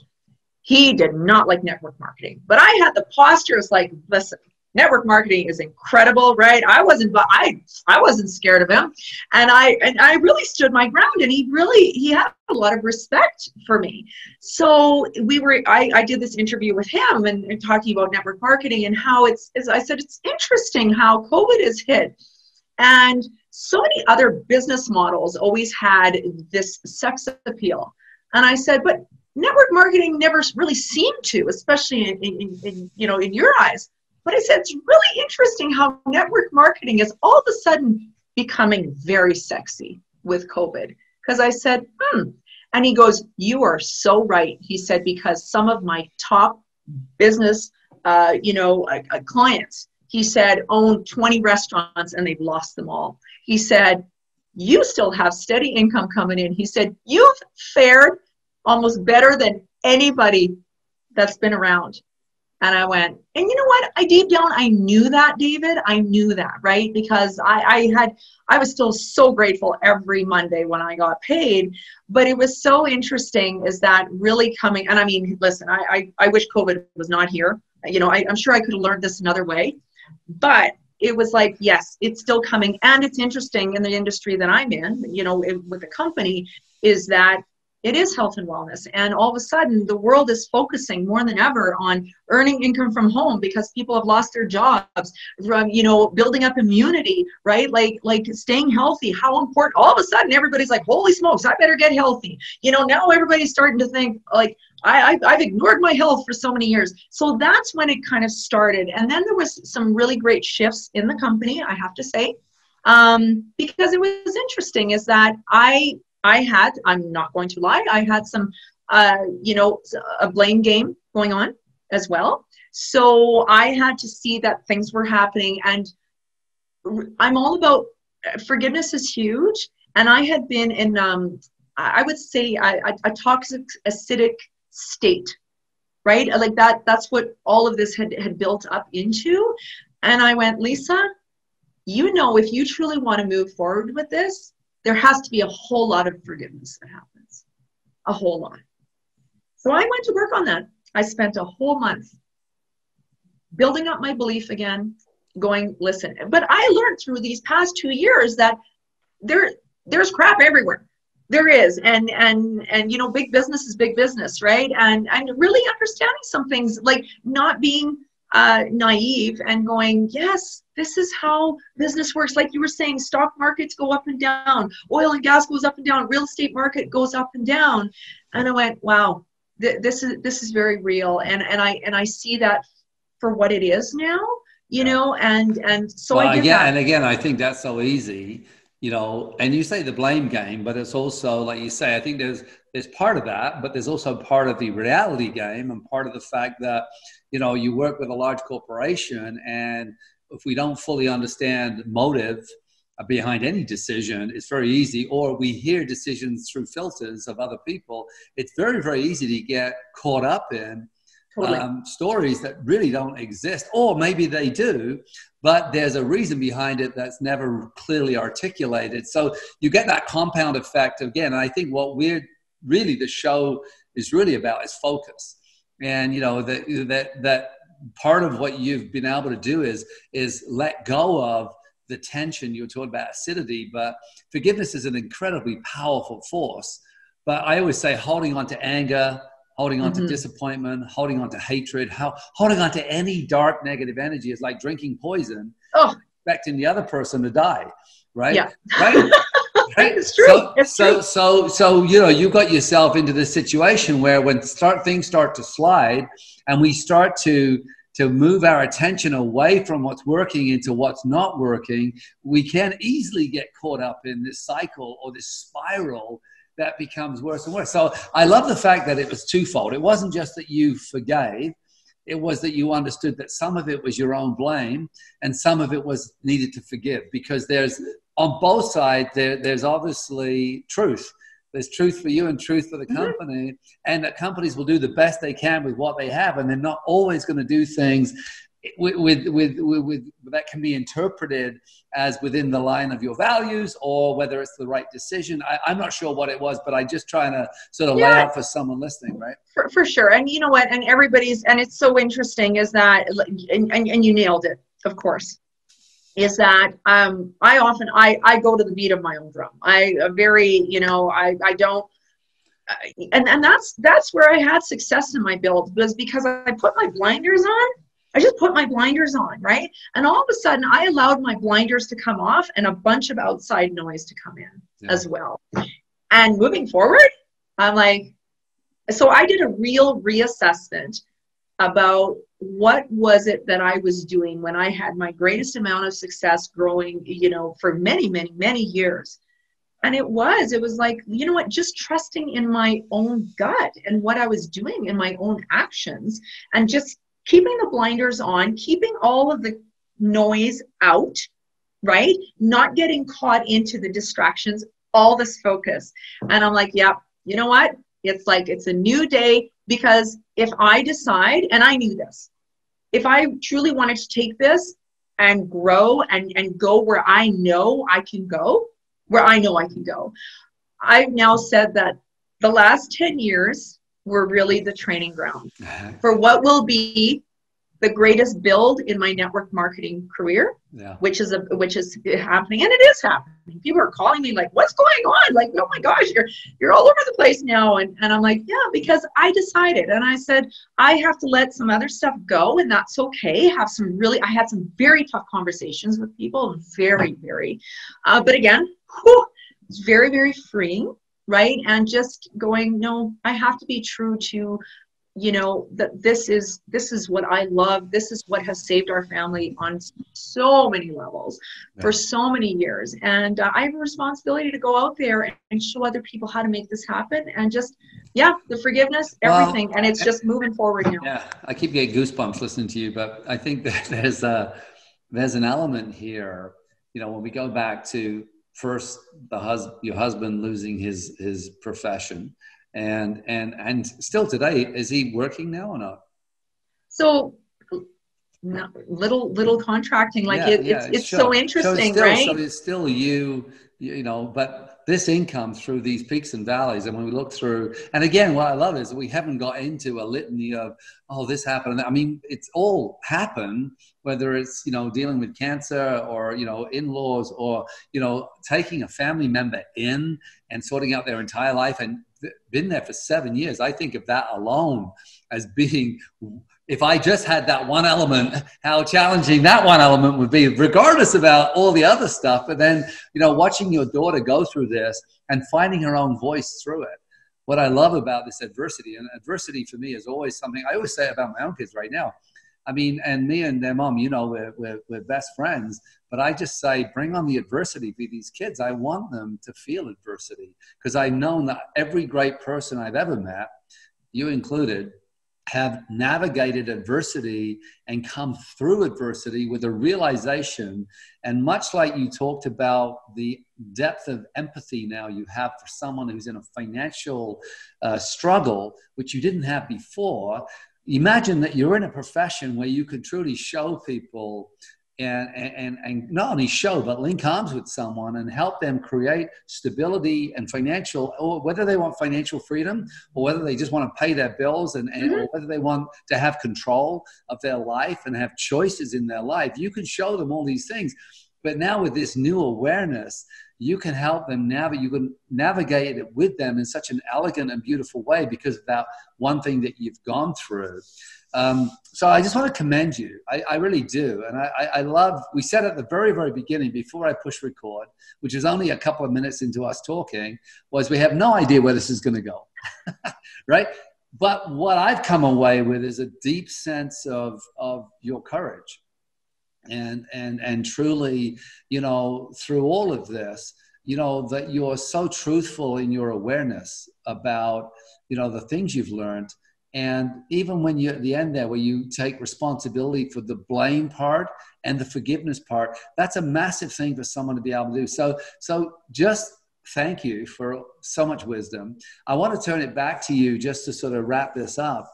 he did not like network marketing, but I had the posture. It's like, listen, network marketing is incredible, right? I wasn't scared of him. And I really stood my ground, and he had a lot of respect for me. So I did this interview with him and talking about network marketing and how as I said, it's interesting how COVID is hit. And so many other business models always had this sex appeal. And I said, but network marketing never really seemed to, especially in your eyes. But I said, it's really interesting how network marketing is all of a sudden becoming very sexy with COVID. Because I said, And he goes, you are so right. He said, because some of my top business, clients, he said, own 20 restaurants and they've lost them all. He said, you still have steady income coming in. He said, you've fared almost better than anybody that's been around. And I went, and you know what? Deep down, I knew that, David. I knew that, right? Because I was still so grateful every Monday when I got paid. But it was so interesting is that really coming, and I mean, listen, I wish COVID was not here. I'm sure I could have learned this another way. But it was like, yes, it's still coming. And it's interesting in the industry that I'm in, with the company, is that it is health and wellness. And all of a sudden, the world is focusing more than ever on earning income from home because people have lost their jobs, from, building up immunity, right? Like staying healthy, how important. All of a sudden, everybody's like, holy smokes, I better get healthy. Now everybody's starting to think, like, I've ignored my health for so many years. So that's when it kind of started. And then there was some really great shifts in the company, I have to say, because it was interesting is that I'm not going to lie, I had some, a blame game going on as well. So I had to see that things were happening, and I'm all about forgiveness is huge. And I had been in, I would say a toxic, acidic state, right? Like that's what all of this had built up into. And I went, Lisa, if you truly want to move forward with this, there has to be a whole lot of forgiveness that happens, a whole lot. So I went to work on that. I spent a whole month building up my belief again, going, listen, but I learned through these past 2 years that there's crap everywhere. There is. And, you know, big business is big business, right? And really understanding some things, like not being naive and going, yes, this is how business works. Like you were saying, stock markets go up and down, oil and gas goes up and down, real estate market goes up and down. And I went, wow, this is very real. And I see that for what it is now, you know, and so well, I get that. And again, I think that's so easy, you know, and you say the blame game, but it's also, like you say, I think there's part of that, but there's also part of the reality game and part of the fact that, you know, you work with a large corporation, and if we don't fully understand motive behind any decision, it's very easy, or we hear decisions through filters of other people, it's very, very easy to get caught up in stories that really don't exist, or maybe they do, but there's a reason behind it that's never clearly articulated. So you get that compound effect again. And I think what the show is really about is focus. And, you know, that part of what you've been able to do is let go of the tension. You were talking about acidity, but forgiveness is an incredibly powerful force. But I always say holding on to anger, holding on to disappointment, holding on to hatred, holding on to any dark negative energy is like drinking poison, expecting the other person to die, right? Yeah. Right? Right? It's true. So, you know, you got yourself into this situation where when things start to slide and we start to move our attention away from what's working into what's not working, we can easily get caught up in this cycle or this spiral that becomes worse and worse. So I love the fact that it was twofold. It wasn't just that you forgave. It was that you understood that some of it was your own blame and some of it was needed to forgive, because there's on both sides, there's obviously truth. There's truth for you and truth for the company, and that companies will do the best they can with what they have. And they're not always going to do things with that can be interpreted as within the line of your values, or whether it's the right decision. I'm not sure what it was, but I'm just trying to sort of lay out for someone listening, right? For sure. And you know what, and it's so interesting is that, and you nailed it, of course, is that I go to the beat of my own drum. I don't, and that's where I had success in my build, was because I put my blinders on. I just put my blinders on, right? And all of a sudden I allowed my blinders to come off and a bunch of outside noise to come in as well. And moving forward, I'm like, so I did a real reassessment about what was it that I was doing when I had my greatest amount of success growing, you know, for many, many, many years. And it was like, you know what, just trusting in my own gut and what I was doing in my own actions, and just keeping the blinders on, keeping all of the noise out, right? Not getting caught into the distractions, all this focus. And I'm like, yeah, you know what? It's like, it's a new day, because if I decide, and I knew this, if I truly wanted to take this and grow and go where I know I can go, I've now said that the last 10 years were really the training ground for what will be the greatest build in my network marketing career, which is happening, and it is happening. People are calling me like, "What's going on?" Like, "Oh my gosh, you're all over the place now," and I'm like, "Yeah, because I decided," and I said I have to let some other stuff go, and that's okay. I had some very tough conversations with people, very, very, but again, it's very, very freeing. Right. And just going, no, I have to be true to, you know, that this is what I love. This is what has saved our family on so many levels for so many years. And I have a responsibility to go out there and show other people how to make this happen. And just, the forgiveness, everything. And it's just moving forward now. Yeah. I keep getting goosebumps listening to you, but I think that there's an element here, you know, when we go back to first your husband losing his profession, and still today, is he working now or not? So no, little contracting, like it's so interesting, right? So it's still you know, but this income through these peaks and valleys. And when we look through, and again, what I love is we haven't got into a litany of, oh, this happened. I mean, it's all happened, whether it's, dealing with cancer or, in-laws or, taking a family member in and sorting out their entire life and been there for 7 years. I think of that alone as being, if I just had that one element, how challenging that one element would be, regardless about all the other stuff. But then, watching your daughter go through this and finding her own voice through it. What I love about this adversity, and adversity for me is always something I always say about my own kids right now. I mean, and me and their mom, we're best friends, but I just say, bring on the adversity for these kids. I want them to feel adversity, because I've known that every great person I've ever met, you included, have navigated adversity and come through adversity with a realization. And much like you talked about the depth of empathy now you have for someone who's in a financial struggle, which you didn't have before, imagine that you're in a profession where you could truly show people and not only show, but link arms with someone and help them create stability and financial, or whether they want financial freedom or whether they just want to pay their bills and or whether they want to have control of their life and have choices in their life. You can show them all these things. But now with this new awareness, you can help them you can navigate it with them in such an elegant and beautiful way because of that one thing that you've gone through. So I just want to commend you. I really do. And I love, we said at the very, very beginning, before I push record, which is only a couple of minutes into us talking, was we have no idea where this is going to go, right? But what I've come away with is a deep sense of your courage. And truly, through all of this, that you're so truthful in your awareness about, the things you've learned. And even when you're at the end there, where you take responsibility for the blame part and the forgiveness part, that's a massive thing for someone to be able to do. So just thank you for so much wisdom. I want to turn it back to you just to sort of wrap this up.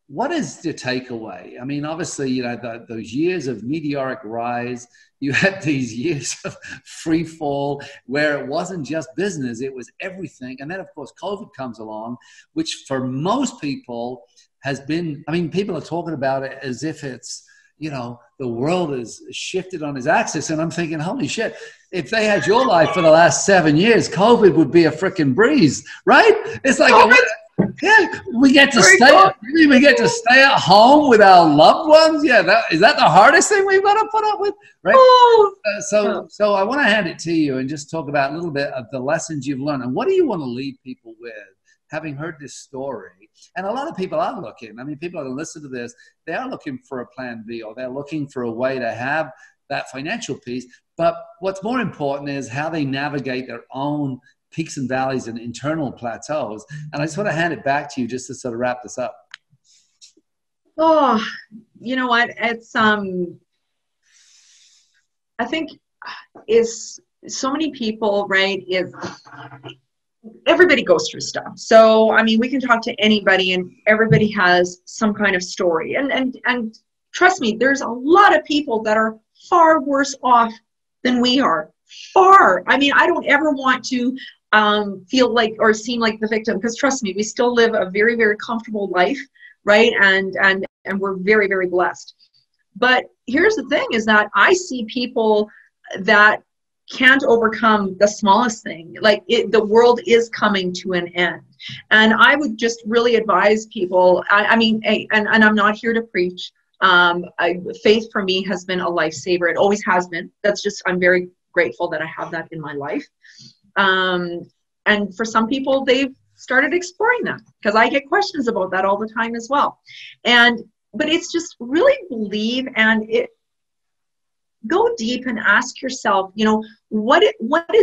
What is the takeaway? I mean, obviously, those years of meteoric rise, you had these years of free fall where it wasn't just business, it was everything. And then, of course, COVID comes along, which for most people has been, people are talking about it as if it's, the world is shifted on its axis. And I'm thinking, holy shit, if they had your life for the last 7 years, COVID would be a freaking breeze, right? It's like, we get to stay at home with our loved ones. Yeah, is that the hardest thing we've got to put up with, right? So I want to hand it to you and just talk about a little bit of the lessons you've learned and what do you want to leave people with, having heard this story. And a lot of people are looking. People that listen to this, they are looking for a plan B, or they're looking for a way to have that financial piece. But what's more important is how they navigate their own peaks and valleys and internal plateaus. And I just want to hand it back to you just to sort of wrap this up. Oh, you know what? It's, I think is so many people, right? Everybody goes through stuff. So, we can talk to anybody and everybody has some kind of story. And trust me, there's a lot of people that are far worse off than we are. Far. I don't ever want to feel like or seem like the victim, because trust me, we still live a very, very comfortable life, right? And we're very, very blessed. But here's the thing is that I see people that can't overcome the smallest thing. Like the world is coming to an end. And I would just really advise people, and I'm not here to preach. Faith for me has been a lifesaver. It always has been. I'm very grateful that I have that in my life. And for some people, they've started exploring that, because I get questions about that all the time as well. But it's just really believe and go deep and ask yourself, what's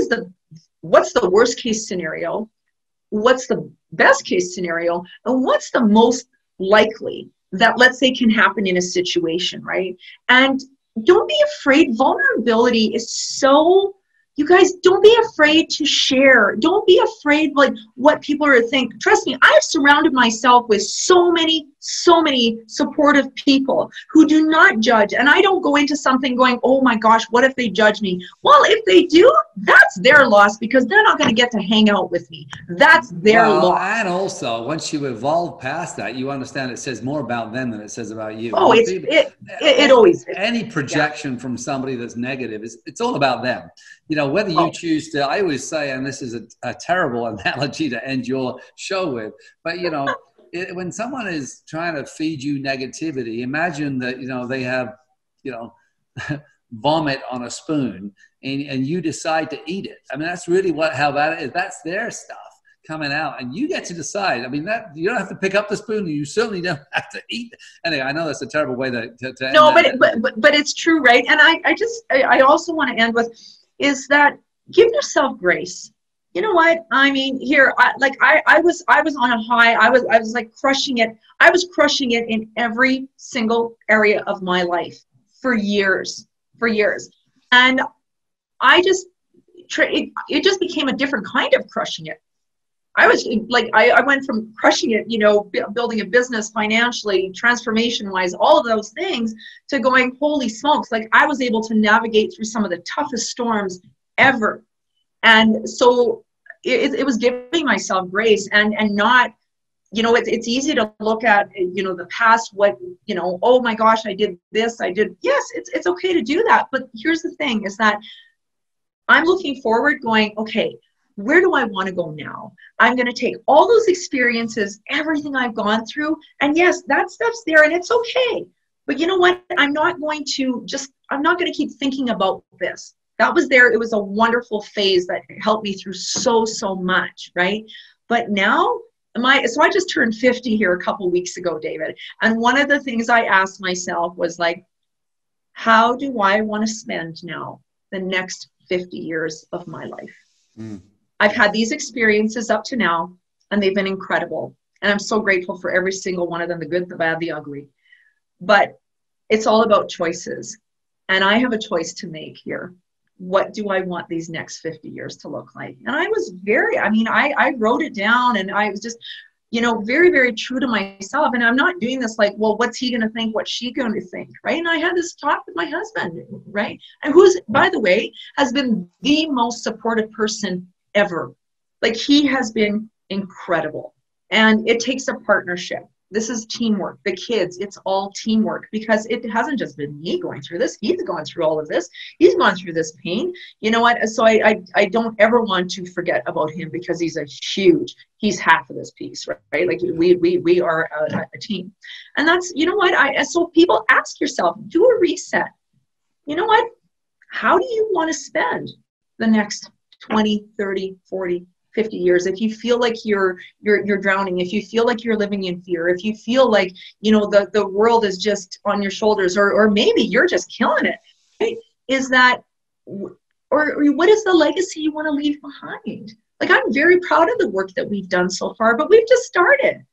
the worst case scenario? What's the best case scenario? And what's the most likely that, let's say, can happen in a situation, right? And don't be afraid. Vulnerability is so, you guys, don't be afraid to share. Don't be afraid like what people are thinking. Trust me, I have surrounded myself with so many so many supportive people who do not judge. And I don't go into something going, oh my gosh, what if they judge me? Well, if they do, that's their loss, because they're not going to get to hang out with me. That's their loss. And also, once you evolve past that, you understand it says more about them than it says about you. Oh, it always is. Any projection from somebody that's negative, it's all about them. You know, whether you choose to, I always say, and this is a terrible analogy to end your show with, but, you know, when someone is trying to feed you negativity, imagine that, you know, they have, you know, vomit on a spoon and you decide to eat it. I mean, that's really how that is. That's their stuff coming out and you get to decide. I mean, that you don't have to pick up the spoon and you certainly don't have to eat it. Anyway, I know that's a terrible way to end no, but it's true, right? And I also want to end with is that give yourself grace. You know what? I mean, here, I was on a high. I was like crushing it. I was crushing it in every single area of my life for years. And I just, it just became a different kind of crushing it. I was like, I went from crushing it, you know, building a business financially, transformation wise, all of those things, to going, holy smokes, like I was able to navigate through some of the toughest storms ever. And so it was giving myself grace and not, you know, it's easy to look at, you know, the past, what, you know, oh my gosh, I did this, I did. Yes, it's okay to do that. But here's the thing is that I'm looking forward going, okay, where do I want to go now? I'm going to take all those experiences, everything I've gone through. And yes, that stuff's there and it's okay. But you know what? I'm not going to keep thinking about this. That was there. It was a wonderful phase that helped me through so much, right? But now, so I just turned 50 here a couple weeks ago, David. And one of the things I asked myself was like, how do I want to spend now the next 50 years of my life? I've had these experiences up to now, and they've been incredible. And I'm so grateful for every single one of them, the good, the bad, the ugly. But it's all about choices. And I have a choice to make here. What do I want these next 50 years to look like? And I was I wrote it down and I was just, you know, very, very true to myself. And I'm not doing this like, well, what's he going to think? What's she going to think? Right. And I had this talk with my husband, right. And who's, by the way, has been the most supportive person ever. Like he has been incredible. And it takes a partnership. This is teamwork. The kids, it's all teamwork because it hasn't just been me going through this. He's gone through all of this. He's gone through this pain. You know what? So I don't ever want to forget about him because he's he's half of this piece, right? Like we are a team. And that's, you know what? So people ask yourself, do a reset. You know what? How do you want to spend the next 20, 30, 40, 50 years? If you feel like you're drowning, if you feel like you're living in fear, if you feel like, you know, the world is just on your shoulders, or maybe you're just killing it, right? Is that, or what is the legacy you want to leave behind? Like, I'm very proud of the work that we've done so far, but we've just started.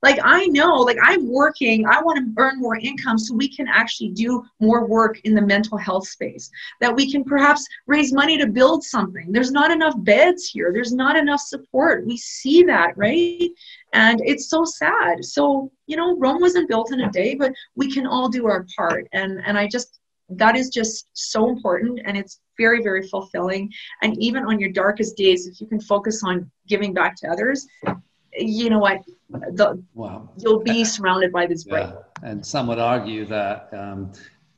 Like, I know, like I'm working, I want to earn more income so we can actually do more work in the mental health space, that we can perhaps raise money to build something. There's not enough beds here. There's not enough support. We see that, right? And it's so sad. So, you know, Rome wasn't built in a day, but we can all do our part. And that is just so important. And it's very, very fulfilling. And even on your darkest days, if you can focus on giving back to others, you know what, you'll be surrounded by this bright. And some would argue that,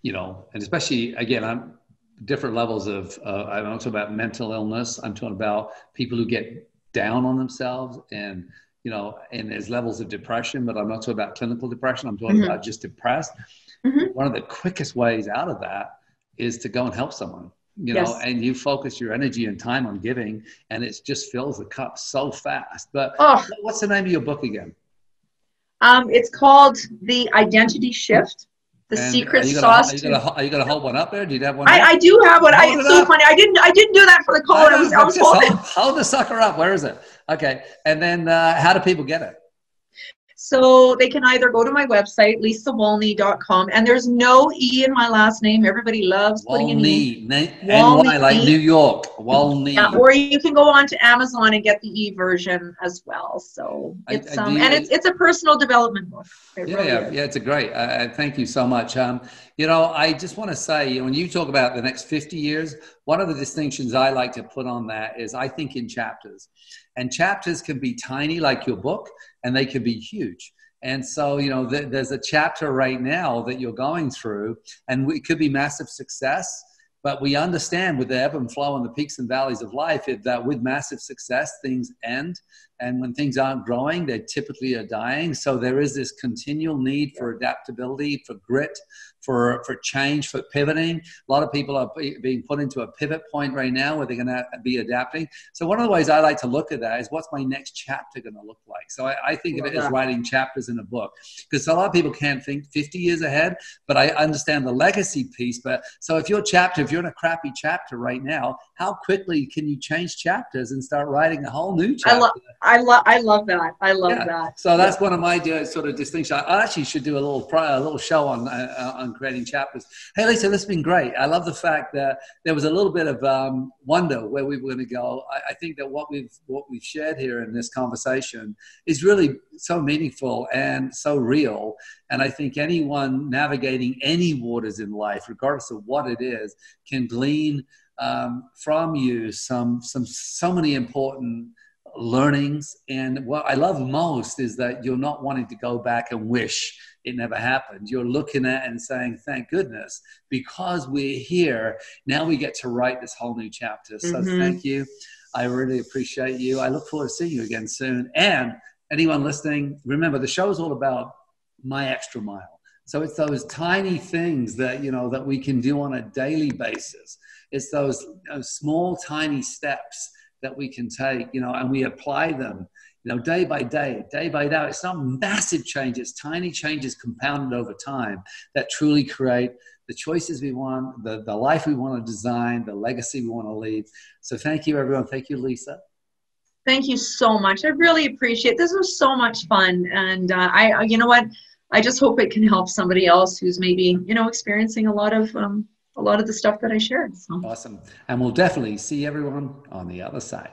you know, and especially, again, I'm different levels of, I'm not talking about mental illness. I'm talking about people who get down on themselves and, you know, and there's levels of depression, but I'm not talking about clinical depression. I'm talking about just depressed. One of the quickest ways out of that is to go and help someone. You know, and you focus your energy and time on giving, and it just fills the cup so fast. But what's the name of your book again? It's called The Identity Shift, The Secret Sauce. Are you gonna hold one up there? Do you have one? I do have one. It's so funny. I didn't do that for the call. I was hold the sucker up. Where is it? Okay. And then how do people get it? So they can either go to my website, lisawolny.com, and there's no E in my last name. Everybody loves putting an E. N-Y, like New York. Wolny. Yeah, or you can go on to Amazon and get the E version as well. So it's and it's a personal development book. Yeah, it's a great. Thank you so much. I just want to say, when you talk about the next 50 years, one of the distinctions I like to put on that is I think in chapters, and chapters can be tiny, like your book, and they can be huge. And so, there's a chapter right now that you're going through, and it could be massive success. But we understand with the ebb and flow and the peaks and valleys of life that with massive success, things end. And when things aren't growing, they typically are dying. So there is this continual need for adaptability, for grit, for change, for pivoting. A lot of people are being put into a pivot point right now where they're going to be adapting. So one of the ways I like to look at that is, what's my next chapter going to look like? So I think of it as writing chapters in a book, because a lot of people can't think 50 years ahead, but I understand the legacy piece. But so if you're in a crappy chapter right now, how quickly can you change chapters and start writing a whole new chapter? I love that. I love that. So that's one of my sort of distinctions. I actually should do a little show on creating chapters. Hey, Lisa, this has been great. I love the fact that there was a little bit of wonder where we were going to go. I think that what we've shared here in this conversation is really so meaningful and so real. And I think anyone navigating any waters in life, regardless of what it is, can glean from you so many important learnings. And what I love most is that you're not wanting to go back and wish it never happened. You're looking at it and saying, thank goodness, because we're here, now we get to write this whole new chapter. So thank you. I really appreciate you. I look forward to seeing you again soon. And anyone listening, remember, the show is all about my extra mile. So it's those tiny things that, that we can do on a daily basis. It's those small, tiny steps that we can take, and we apply them, day by day, day by day. It's not massive changes, tiny changes compounded over time that truly create the choices we want, the life we want to design, the legacy we want to leave. So thank you, everyone. Thank you, Lisa. Thank you so much. I really appreciate it. This was so much fun. And you know what? I just hope it can help somebody else who's maybe, experiencing a lot of the stuff that I shared. So. Awesome. And we'll definitely see everyone on the other side.